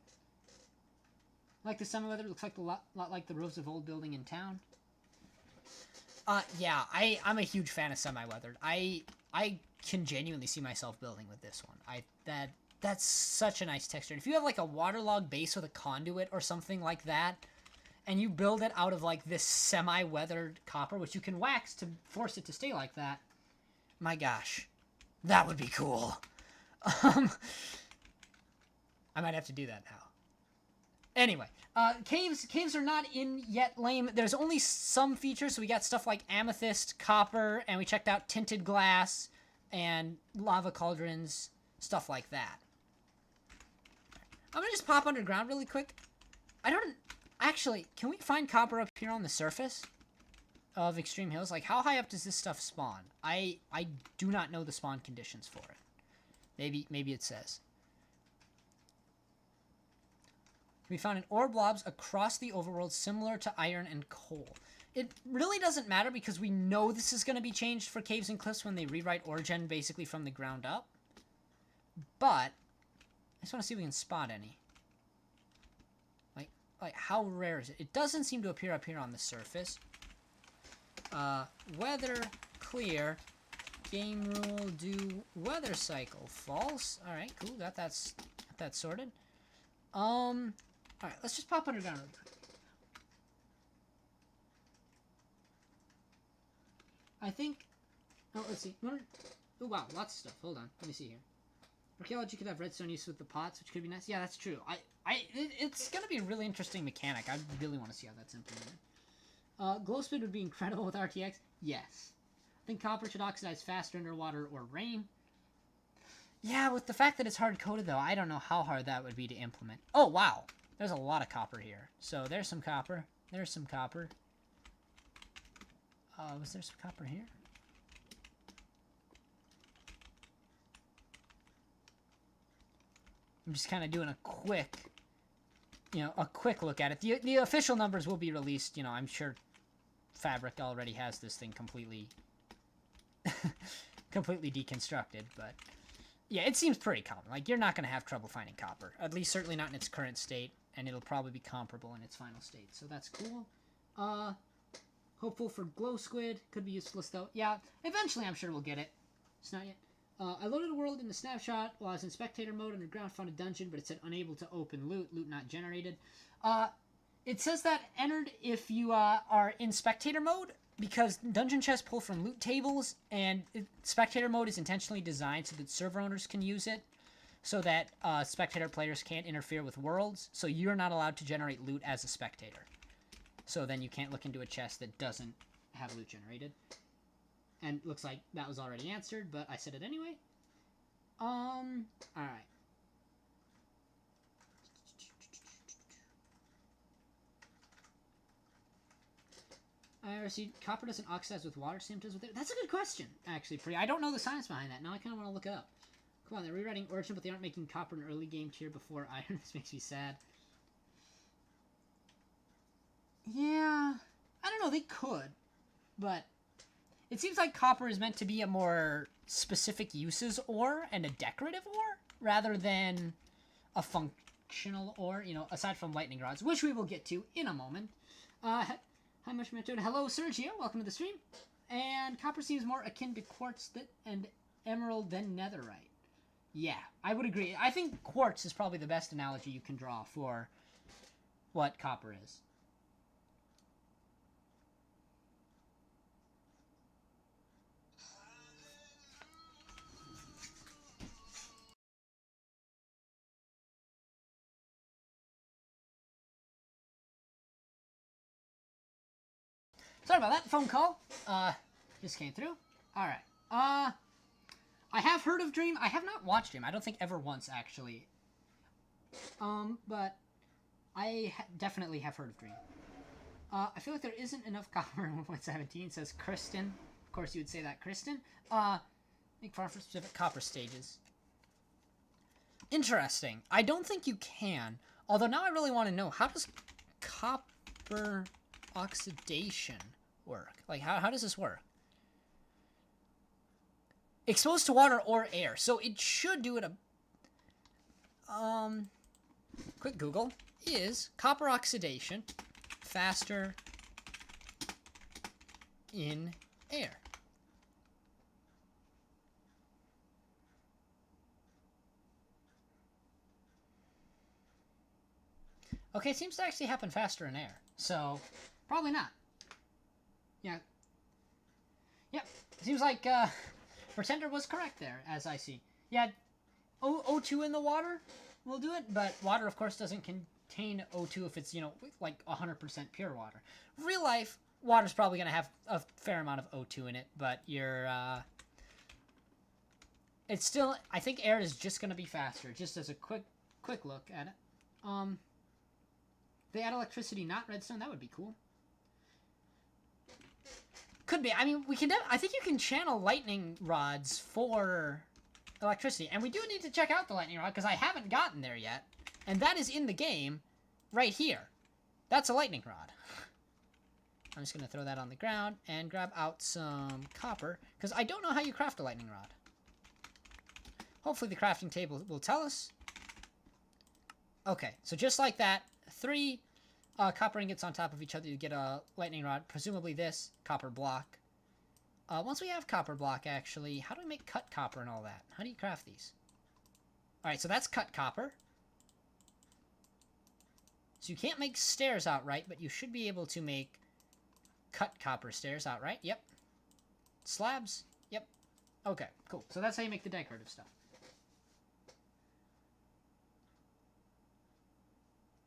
Like the semi-weather, looks like a lot like the rows of old building in town. Yeah, I'm a huge fan of semi-weathered. I can genuinely see myself building with this one. That's such a nice texture. If you have like a waterlogged base with a conduit or something like that, and you build it out of like this semi-weathered copper, which you can wax to force it to stay like that, my gosh, that would be cool. I might have to do that now. Anyway, caves are not in yet, Lame. There's only some features, so we got stuff like amethyst, copper, and we checked out tinted glass and lava cauldrons, stuff like that. I'm gonna just pop underground really quick. Actually, can we find copper up here on the surface of Extreme Hills? Like, how high up does this stuff spawn? I do not know the spawn conditions for it. Maybe it says. We found an ore blobs across the overworld similar to iron and coal. It really doesn't matter because we know this is going to be changed for caves and cliffs when they rewrite Origin basically from the ground up. But I just want to see if we can spot any. Like how rare is it? It doesn't seem to appear up here on the surface. Weather clear. Game rule do weather cycle false. All right, cool. Got that sorted. All right, let's just pop underground real quick. I think. Oh, let's see. Oh wow, lots of stuff. Hold on, let me see here. Archaeology could have redstone use with the pots, which could be nice. Yeah, that's true. It's gonna be a really interesting mechanic. I really want to see how that's implemented. Glow speed would be incredible with RTX. Yes. I think copper should oxidize faster underwater or rain. Yeah, with the fact that it's hard-coded, though, I don't know how hard that would be to implement. Oh, wow. There's a lot of copper here. So there's some copper. There's some copper. Was there some copper here? I'm just kind of doing a quick look at it. The official numbers will be released, I'm sure Fabric already has this thing completely deconstructed, but yeah, it seems pretty common. Like, you're not going to have trouble finding copper, at least certainly not in its current state, and it'll probably be comparable in its final state, so that's cool. Hopeful for glow squid, could be useless though. Yeah, eventually I'm sure we'll get it. It's not yet. I loaded a world into Snapshot while I was in spectator mode. Underground found a dungeon, but it said unable to open loot not generated. It says that entered if you are in spectator mode, because dungeon chests pull from loot tables, and spectator mode is intentionally designed so that server owners can use it, so that spectator players can't interfere with worlds, so you're not allowed to generate loot as a spectator. So then you can't look into a chest that doesn't have loot generated. And looks like that was already answered, but I said it anyway. Alright. I see copper doesn't oxidize with water, same does with it. That's a good question, actually. I don't know the science behind that. Now I kind of want to look it up. Come on, they're rewriting Origin, but they aren't making copper an early game tier before iron. This makes me sad. Yeah, I don't know. They could, but it seems like copper is meant to be a more specific uses ore and a decorative ore rather than a functional ore. You know, aside from lightning rods, which we will get to in a moment. Hi, much mentored. Hello, Sergio. Welcome to the stream. And copper seems more akin to quartz and emerald than netherite. Yeah, I would agree. I think quartz is probably the best analogy you can draw for what copper is. Sorry about that. Phone call. Just came through. All right. I have heard of Dream. I have not watched Dream. I don't think ever once, actually. But I definitely have heard of Dream. I feel like there isn't enough copper in 1.17, says Kristen. Of course, you would say that, Kristen. Make farm for specific copper stages. Interesting. I don't think you can. Although now I really want to know, how does copper oxidation work? Like, how does this work? Exposed to water or air. So it should do it a... quick Google. Is copper oxidation faster in air? Okay, it seems to actually happen faster in air. So, probably not. Yeah. Yep. Seems like Pretender was correct there, as I see. Yeah, O2 in the water will do it, but water, of course, doesn't contain O2 if it's, you know, like 100% pure water. Real life, water's probably going to have a fair amount of O2 in it, but you're, it's still, I think air is just going to be faster, just as a quick look at it. They add electricity, not redstone, that would be cool. Could be. I mean, we can. I think you can channel lightning rods for electricity, and we do need to check out the lightning rod because I haven't gotten there yet, and that is in the game, right here. That's a lightning rod. I'm just gonna throw that on the ground and grab out some copper because I don't know how you craft a lightning rod. Hopefully, the crafting table will tell us. Okay, so just like that, 3 copper ingots on top of each other, you get a lightning rod. Presumably this copper block. Once we have copper block, actually, how do we make cut copper and all that? How do you craft these? Alright, so that's cut copper. So you can't make stairs outright, but you should be able to make cut copper stairs outright. Yep. Slabs. Yep. Okay, cool. So that's how you make the decorative stuff.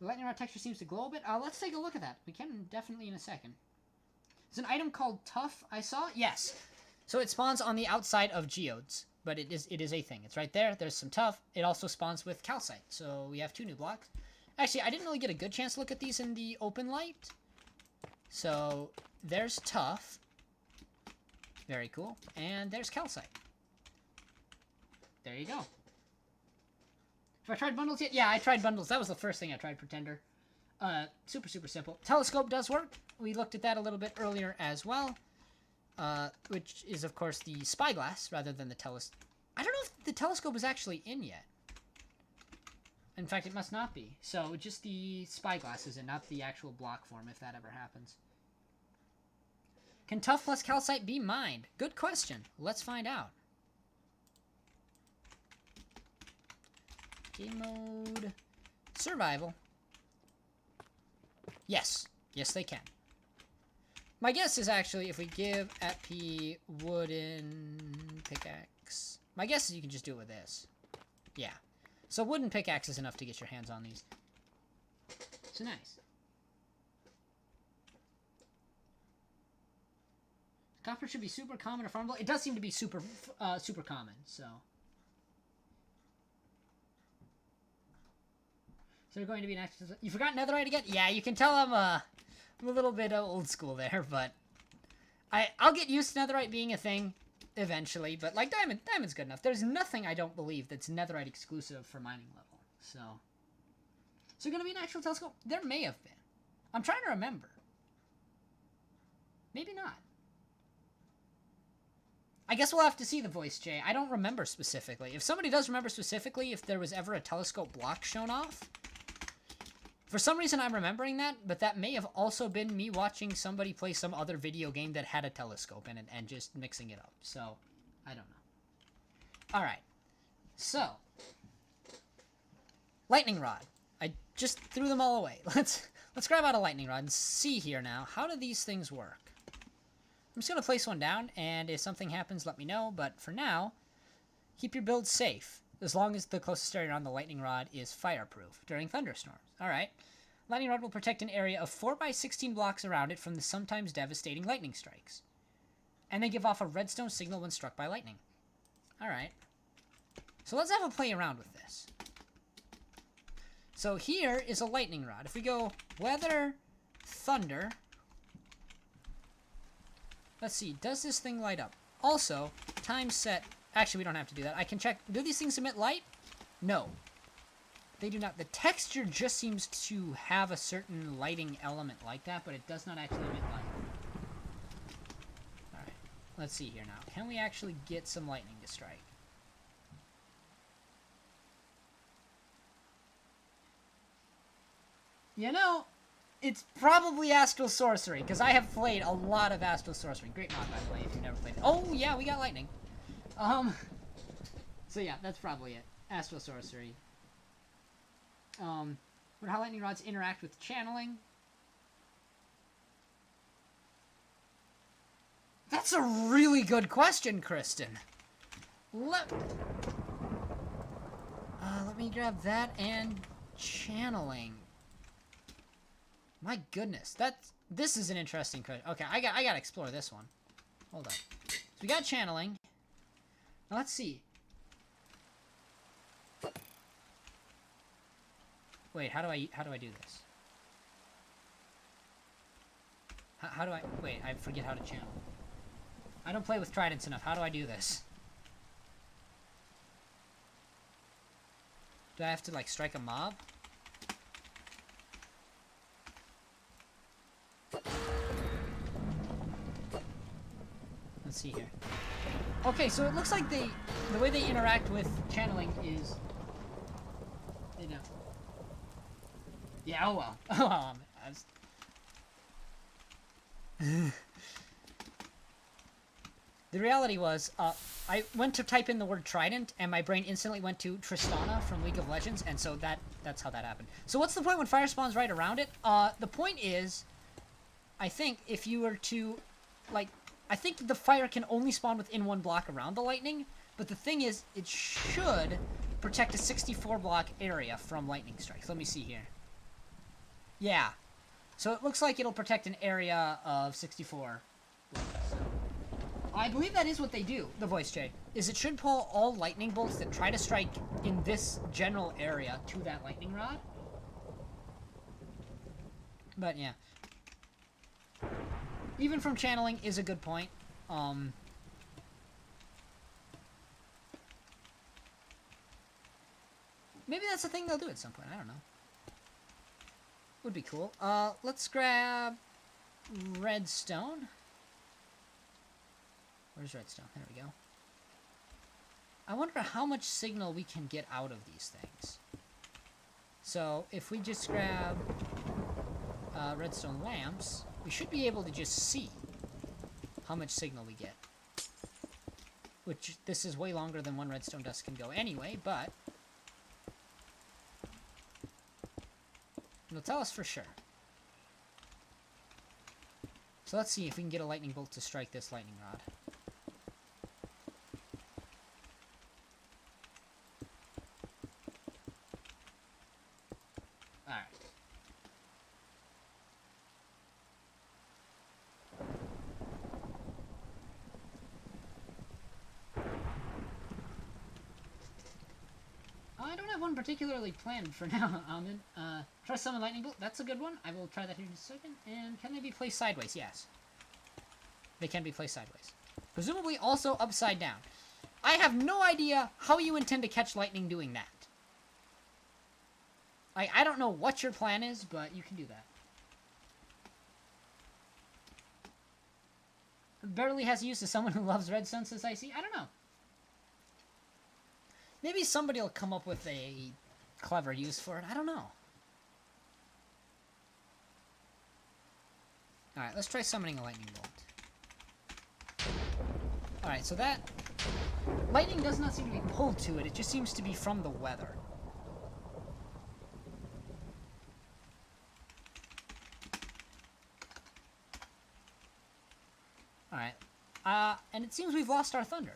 The lightning rod texture seems to glow a bit. Let's take a look at that. We can definitely in a second. There's an item called Tough, I saw. Yes. So it spawns on the outside of geodes, but it is a thing. It's right there. There's some Tough. It also spawns with calcite. So we have 2 new blocks. Actually, I didn't really get a good chance to look at these in the open light. So there's Tough. Very cool. And there's calcite. There you go. Have I tried bundles yet? Yeah, I tried bundles. That was the first thing I tried, Pretender. Super simple. Telescope does work. We looked at that a little bit earlier as well. Which is, of course, the Spyglass rather than the telescope. I don't know if the telescope is actually in yet. In fact, it must not be. So, just the Spyglass is in, not the actual block form, if that ever happens. Can Tough plus Calcite be mined? Good question. Let's find out. Game mode. Survival. Yes. Yes, they can. My guess is actually if we give P wooden pickaxe. My guess is you can just do it with this. Yeah. So wooden pickaxe is enough to get your hands on these. So nice. Copper should be super common or farmable. It does seem to be super common, so. So they're going to be an extra... You forgot netherite again? Yeah, you can tell I'm a little bit old school there, but I'll get used to netherite being a thing eventually, but like diamond's good enough. There's nothing I don't believe that's netherite exclusive for mining level. So is there gonna be an actual telescope? There may have been. I'm trying to remember. Maybe not. I guess we'll have to see the voice, Jay. I don't remember specifically. If somebody does remember specifically if there was ever a telescope block shown off, for some reason I'm remembering that, but that may have also been me watching somebody play some other video game that had a telescope in it and just mixing it up. So, I don't know. Alright. So, lightning rod. I just threw them all away. Let's grab out a lightning rod and see here now. How do these things work? I'm just going to place one down, and if something happens, let me know. But for now, keep your build safe, as long as the closest area around the lightning rod is fireproof during thunderstorms. Alright. Lightning rod will protect an area of 4 by 16 blocks around it from the sometimes devastating lightning strikes. And they give off a redstone signal when struck by lightning. Alright. So let's have a play around with this. So here is a lightning rod. If we go weather, thunder... Let's see, does this thing light up? Also, time set... Actually, we don't have to do that. I can check... Do these things emit light? No. They do not. The texture just seems to have a certain lighting element like that, but it does not actually emit light. Alright, let's see here now. Can we actually get some lightning to strike? You know... It's probably Astral Sorcery, because I have played a lot of Astral Sorcery. Great mod, by the way, if you've never played it. Oh, yeah, we got lightning. So yeah, that's probably it. Astral Sorcery. Wonder how lightning rods interact with channeling. That's a really good question, Kristen. Let me grab that and channeling. My goodness, this is an interesting question. Okay, I gotta explore this one. Hold up. So we got channeling. Now let's see. Wait, how do I do this? How do I... Wait, I forget how to channel. I don't play with tridents enough. How do I do this? Do I have to, like, strike a mob? Let's see here. Okay, so it looks like the way they interact with channeling is... You know... Yeah, oh well. Oh well, The reality was, I went to type in the word trident, and my brain instantly went to Tristana from League of Legends, and so that's how that happened. So what's the point when fire spawns right around it? The point is, I think if you were to, like... I think the fire can only spawn within 1 block around the lightning, but the thing is, it should protect a 64-block area from lightning strikes. Let me see here. Yeah. So it looks like it'll protect an area of 64 blocks. I believe that is what they do, the voice check, is it should pull all lightning bolts that try to strike in this general area to that lightning rod. But yeah. Even from channeling is a good point. Maybe that's the thing they'll do at some point. I don't know. Would be cool. Let's grab redstone. Where's redstone? There we go. I wonder how much signal we can get out of these things. So if we just grab redstone lamps, we should be able to just see how much signal we get. Which, this is way longer than 1 redstone dust can go anyway, but... it'll tell us for sure. So let's see if we can get a lightning bolt to strike this lightning rod. Alright. I don't have one particularly planned for now, Almond. Try summon lightning bolt. That's a good one. I will try that here in a second. And can they be placed sideways? Yes. They can be placed sideways. Presumably also upside down. I have no idea how you intend to catch lightning doing that. I don't know what your plan is, but you can do that. Barely has use as someone who loves redstone, says I see. I don't know. Maybe somebody will come up with a clever use for it. I don't know. Alright, let's try summoning a lightning bolt. Alright, so that... lightning does not seem to be pulled to it. It just seems to be from the weather. Alright. And it seems we've lost our thunder.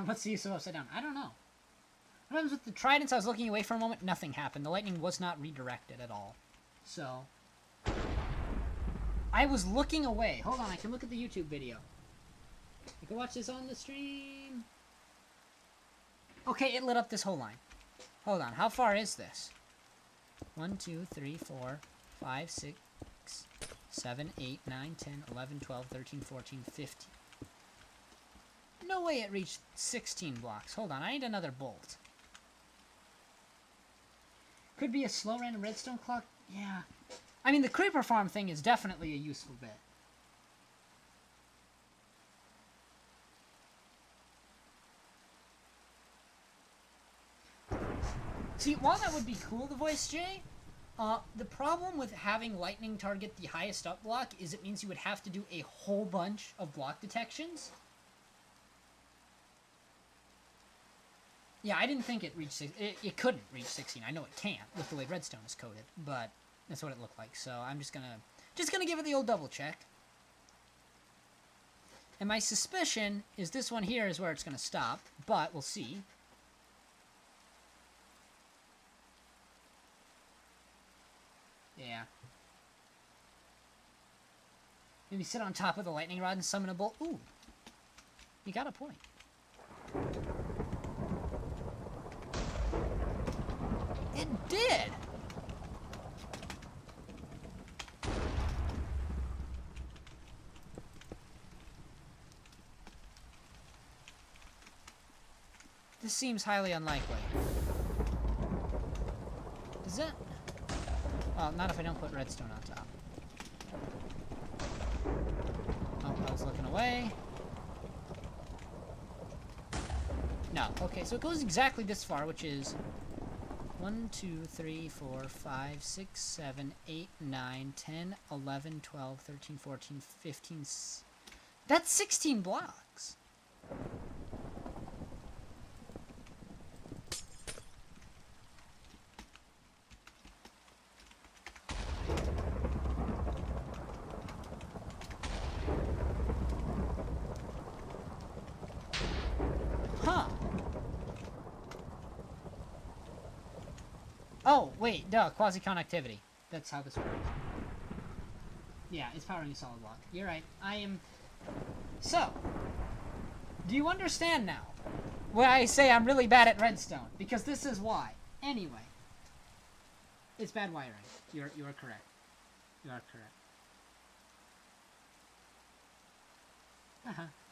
What's the use of upside down? I don't know. What happens with the tridents? I was looking away for a moment. Nothing happened. The lightning was not redirected at all. So... I was looking away. Hold on, I can look at the YouTube video. You can watch this on the stream. Okay, it lit up this whole line. Hold on, how far is this? 1, 2, 3, 4, 5, 6, 7, 8, 9, 10, 11, 12, 13, 14, 15. No way it reached 16 blocks. Hold on, I need another bolt. Could be a slow random redstone clock? Yeah. I mean, the creeper farm thing is definitely a useful bit. See, while that would be cool, the voice J, the problem with having lightning target the highest up block is it means you would have to do a whole bunch of block detections. Yeah, I didn't think it reached... It couldn't reach 16. I know it can't with the way redstone is coded, but that's what it looked like. So I'm just gonna give it the old double check. And my suspicion is this one here is where it's gonna stop, but we'll see. Yeah. Maybe sit on top of the lightning rod and summon a bolt. Ooh. You got a point. It did! This seems highly unlikely. Does that... Well, not if I don't put redstone on top. Oh, I was looking away. No. Okay, so it goes exactly this far, which is 1, 2, 3, 4, 5, 6, 7, 8, 9, 10, 11, 12, 13, 14, 15... That's 16 blocks! Oh, wait, duh, quasi-connectivity. That's how this works. Yeah, it's powering a solid block. You're right, I am... So, do you understand now when I say I'm really bad at redstone? Because this is why. Anyway. It's bad wiring. You are correct. You are correct.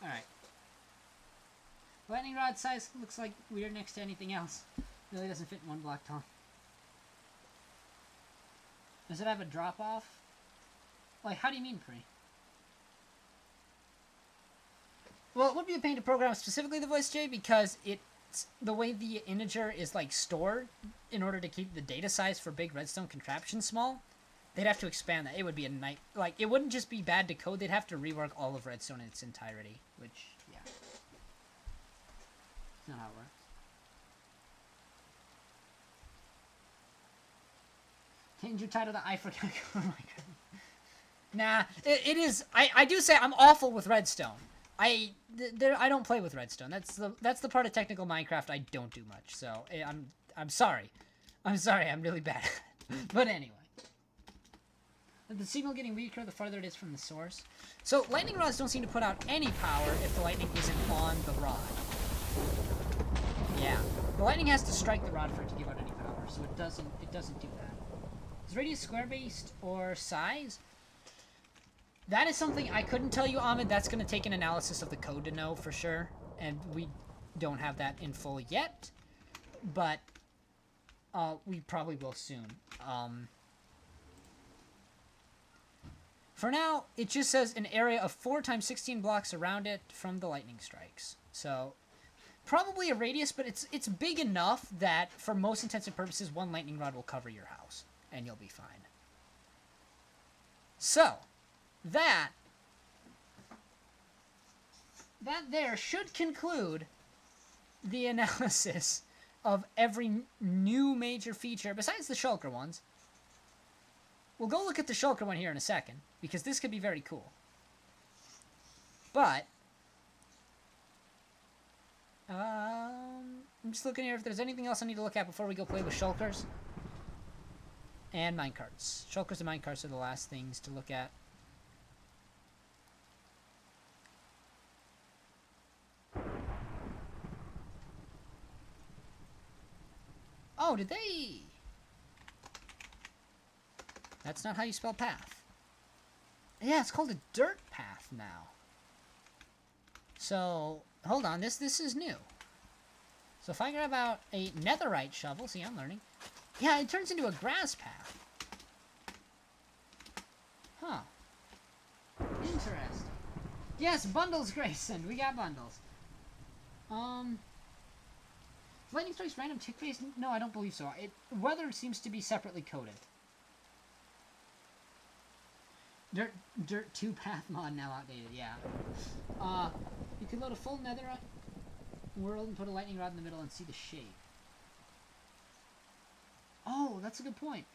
Alright. Lightning rod size looks like weird next to anything else. Really doesn't fit in one block tall. Does it have a drop-off? Like, how do you mean, Pre? Well, it would be a pain to program specifically the voice J because it's the way the integer is, like, stored in order to keep the data size for big redstone contraptions small. They'd have to expand that. It would be a night... Like, it wouldn't just be bad to code. They'd have to rework all of redstone in its entirety, which, yeah. That's not how it works. Change your title to I forgot. Oh my god. Nah, it is. I do say I'm awful with redstone. I don't play with redstone. That's the part of technical Minecraft I don't do much. So I'm sorry. I'm sorry. I'm really bad. But anyway, the signal getting weaker the farther it is from the source. So lightning rods don't seem to put out any power if the lightning isn't on the rod. Yeah, the lightning has to strike the rod for it to give out any power. So it doesn't do that. Is radius square-based or size? That is something I couldn't tell you, Ahmed. That's going to take an analysis of the code to know for sure. And we don't have that in full yet. But we probably will soon. For now, it just says an area of 4 times 16 blocks around it from the lightning strikes. So, probably a radius, but it's big enough that for most intents and purposes, 1 lightning rod will cover your house. And you'll be fine. So, that there should conclude the analysis of every new major feature, besides the shulker ones. We'll go look at the shulker one here in a second, because this could be very cool. But, I'm just looking here if there's anything else I need to look at before we go play with shulkers. And minecarts. Shulkers and minecarts are the last things to look at. Oh, did they... That's not how you spell path. Yeah, it's called a dirt path now. So, hold on, this is new. So if I grab out a netherite shovel, see, I'm learning. Yeah, it turns into a grass path. Huh. Interesting. Yes, bundles, Grayson. We got bundles. Lightning strikes random tick base? No, I don't believe so. Weather seems to be separately coded. Dirt 2 path mod now outdated, yeah. You can load a full netherite world and put a lightning rod in the middle and see the shape. Oh, that's a good point.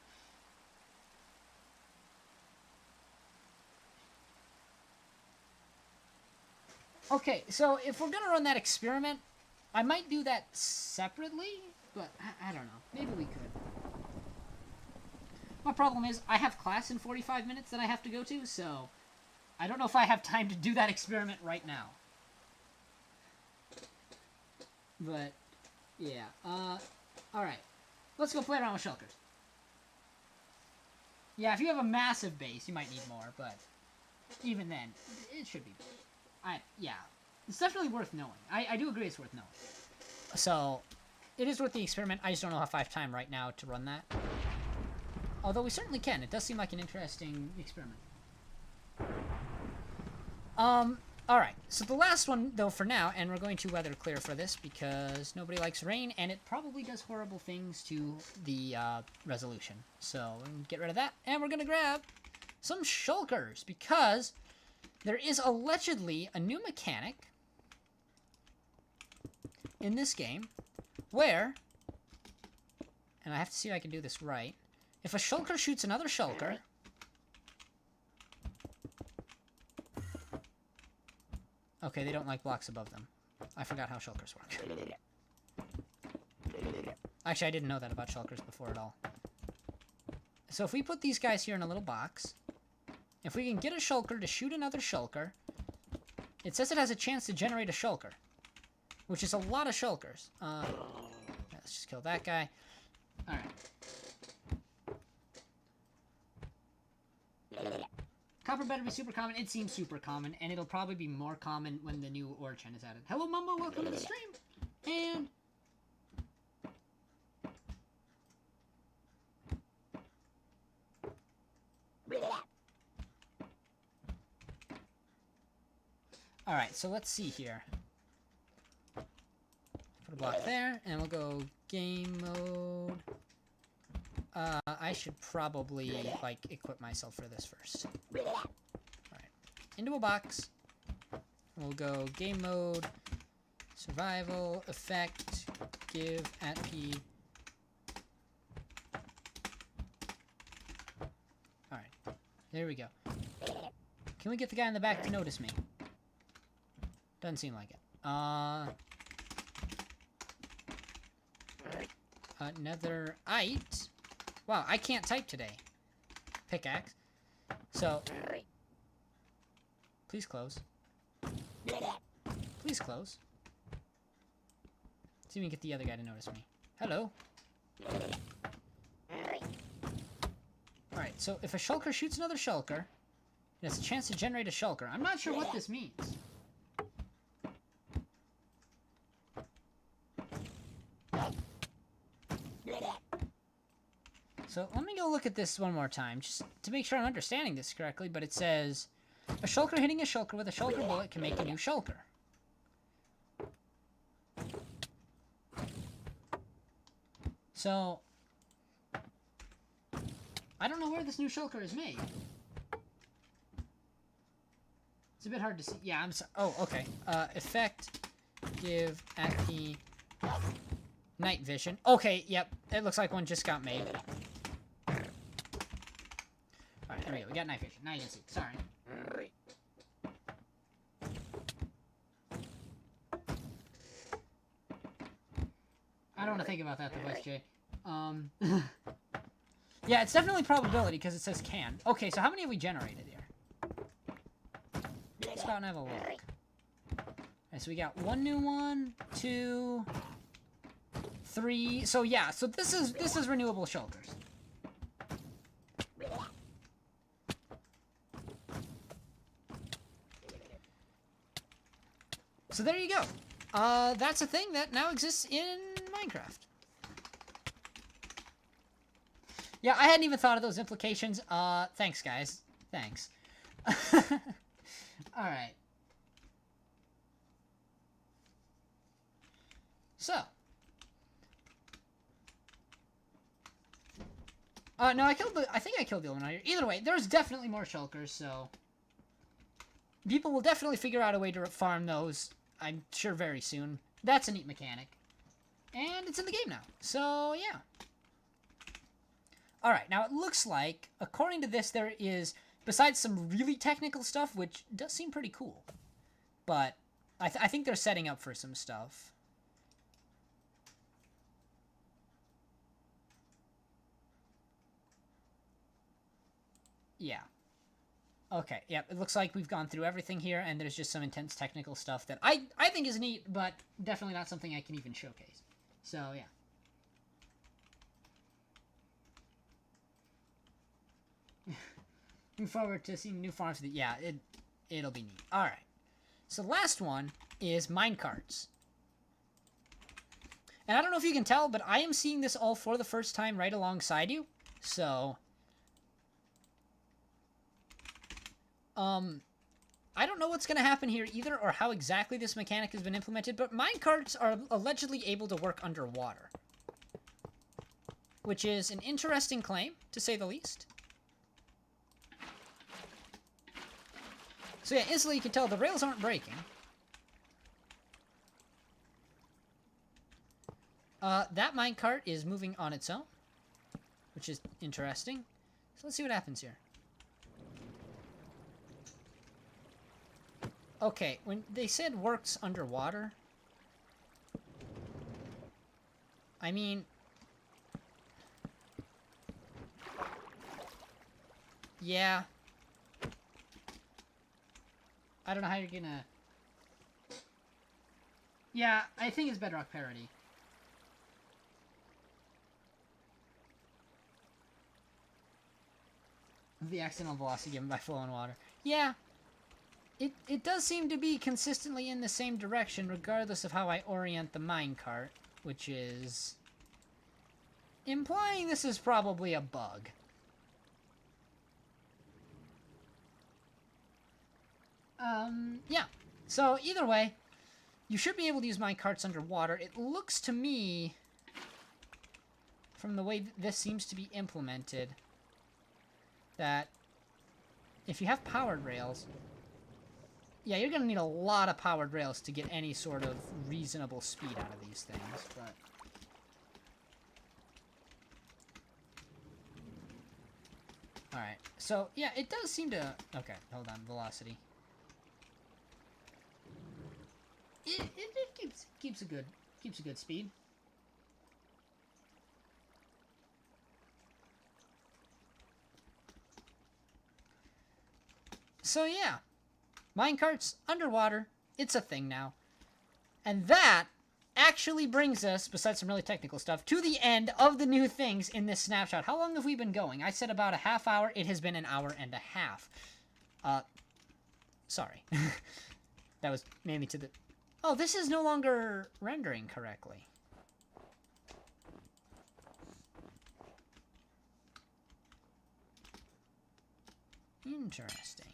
Okay, so if we're gonna run that experiment, I might do that separately, but I don't know. Maybe we could. My problem is, I have class in 45 minutes that I have to go to, so I don't know if I have time to do that experiment right now. But, yeah. Alright. Let's go play around with shulkers. Yeah, if you have a massive base, you might need more, but even then, it should be. Yeah. It's definitely worth knowing. I do agree it's worth knowing. So, it is worth the experiment. I just don't know if I have time right now to run that. Although we certainly can. It does seem like an interesting experiment. Alright. So the last one, though, for now, and we're going to weather clear for this because nobody likes rain, and it probably does horrible things to the resolution. So, we're going to get rid of that, and we're going to grab some shulkers because there is allegedly a new mechanic in this game where, and I have to see if I can do this right, if a shulker shoots another shulker, okay, they don't like blocks above them. I forgot how shulkers work. Actually, I didn't know that about shulkers before at all. So if we put these guys here in a little box, if we can get a shulker to shoot another shulker, it says it has a chance to generate a shulker, which is a lot of shulkers. Let's just kill that guy. Alright. Copper better be super common. It seems super common, and it'll probably be more common when the new ore chain is added. Hello, Mumbo. Welcome to the stream. And alright, so let's see here. Put a block there, and we'll go game mode. I should probably, like, equip myself for this first. Alright. Into a box. We'll go game mode, survival, effect, give, at P. Alright. There we go. Can we get the guy in the back to notice me? Doesn't seem like it. Netherite. Wow, I can't type today. Pickaxe. So, please close. Please close. See if we can get the other guy to notice me. Hello. Alright, so if a shulker shoots another shulker, it has a chance to generate a shulker. I'm not sure what this means. So let me go look at this one more time, just to make sure I'm understanding this correctly, but it says, a shulker hitting a shulker with a shulker bullet can make a new shulker. So, I don't know where this new shulker is made. It's a bit hard to see. Yeah, I'm sorry. Oh, okay. Effect, give at the night vision. Okay, yep. It looks like one just got made. Alright, there we go. We got night vision. Now you can see. Sorry. I don't want to think about that, the voice, Jay. Yeah, it's definitely probability because it says can. Okay, so how many have we generated here? Let's go out and have a look. Alright, so we got one new one, 2, 3. So yeah, so this is renewable shulkers. So there you go. That's a thing that now exists in Minecraft. Yeah, I hadn't even thought of those implications. Thanks, guys. Thanks. Alright. So. No, I think I killed the Illuminator. Either way, there's definitely more shulkers, so. People will definitely figure out a way to farm those, I'm sure, very soon. That's a neat mechanic. And it's in the game now. So, yeah. Alright, now it looks like, according to this, there is, besides some really technical stuff, which does seem pretty cool, but I think they're setting up for some stuff. Yeah. Okay, yeah, it looks like we've gone through everything here, and there's just some intense technical stuff that I think is neat, but definitely not something I can even showcase. So, yeah. Looking forward to seeing new farms. Yeah, it'll be neat. Alright. So the last one is minecarts. And I don't know if you can tell, but I am seeing this all for the first time right alongside you. So, I don't know what's going to happen here either, or how exactly this mechanic has been implemented, but minecarts are allegedly able to work underwater. Which is an interesting claim, to say the least. So yeah, instantly you can tell the rails aren't breaking. That minecart is moving on its own, which is interesting. So let's see what happens here. Okay, when they said works underwater, I mean, yeah. I don't know how you're gonna... Yeah, I think it's bedrock parity. The accidental velocity given by flowing water. Yeah. It does seem to be consistently in the same direction regardless of how I orient the minecart, which is implying this is probably a bug. Yeah. So, either way, you should be able to use minecarts underwater. It looks to me, from the way this seems to be implemented, that if you have powered rails, yeah, you're going to need a lot of powered rails to get any sort of reasonable speed out of these things, but... Alright, so, yeah, it does seem to... Okay, hold on, velocity. It keeps a good speed. So yeah, minecarts underwater, it's a thing now. And that actually brings us, besides some really technical stuff, to the end of the new things in this snapshot. How long have we been going? I said about a half hour. It has been an hour and a half. Sorry. That was maybe to the... Oh, this is no longer rendering correctly. Interesting.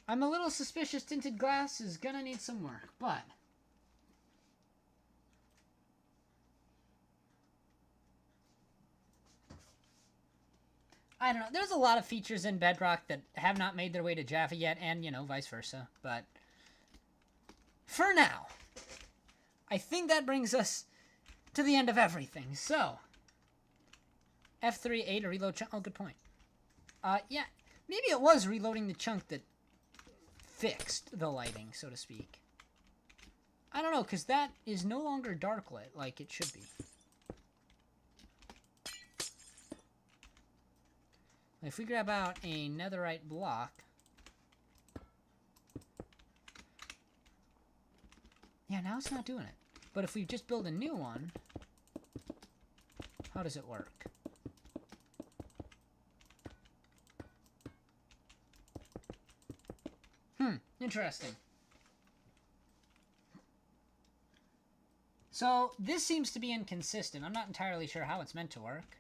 I'm a little suspicious Tinted Glass is gonna need some work, but... I don't know. There's a lot of features in Bedrock that have not made their way to Java yet, and, you know, vice versa. But for now, I think that brings us to the end of everything. So, F3A to reload chunk. Oh, good point. Yeah, maybe it was reloading the chunk that fixed the lighting, so to speak. I don't know, because that is no longer dark lit like it should be. If we grab out a netherite block... Yeah, now it's not doing it. But if we just build a new one... How does it work? Interesting. So, this seems to be inconsistent. I'm not entirely sure how it's meant to work.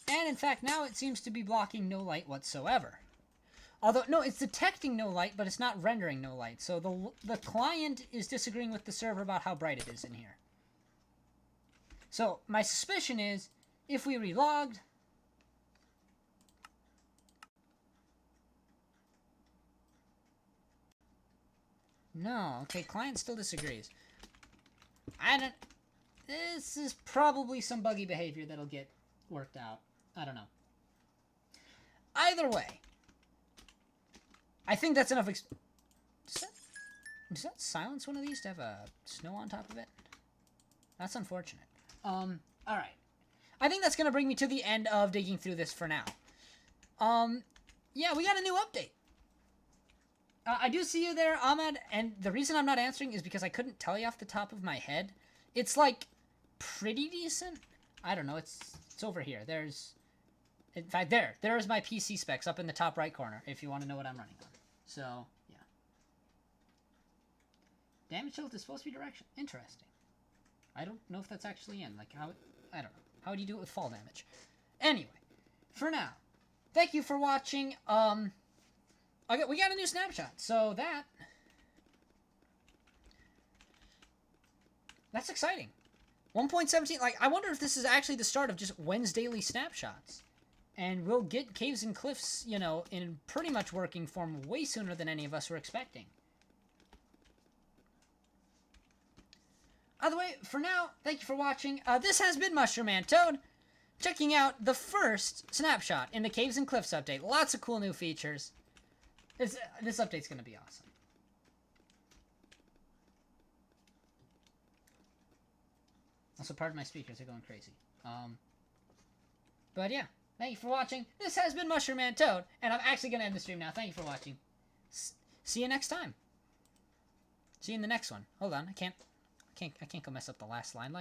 And in fact, now it seems to be blocking no light whatsoever. Although, no, it's detecting no light, but it's not rendering no light. So the client is disagreeing with the server about how bright it is in here. So, my suspicion is, if we relogged... No, okay, client still disagrees. I don't... This is probably some buggy behavior that'll get worked out. I don't know. Either way, I think that's enough. Does that silence one of these to have a snow on top of it? That's unfortunate. Alright. I think that's going to bring me to the end of digging through this for now. Yeah, we got a new update. I do see you there, Ahmed, and the reason I'm not answering is because I couldn't tell you off the top of my head. It's, like, pretty decent. I don't know, it's over here. There's... In fact, there's my PC specs up in the top right corner, if you want to know what I'm running on. So, yeah. Damage tilt is supposed to be direction. Interesting. I don't know if that's actually in. Like, how... I don't know. How would you do it with fall damage? Anyway, for now, thank you for watching. We got a new snapshot, so that's exciting. 1.17, like, I wonder if this is actually the start of just Wen's daily snapshots. And we'll get Caves and Cliffs, you know, in pretty much working form way sooner than any of us were expecting. Either way, for now, thank you for watching. This has been Mushroom Man Toad, checking out the first snapshot in the Caves and Cliffs update. Lots of cool new features. This update's going to be awesome. Also, pardon my speakers, they're going crazy. But yeah, thank you for watching. This has been Mushroom Man Toad, and I'm actually going to end the stream now. Thank you for watching. See you next time. See you in the next one. Hold on, I can't go mess up the last line like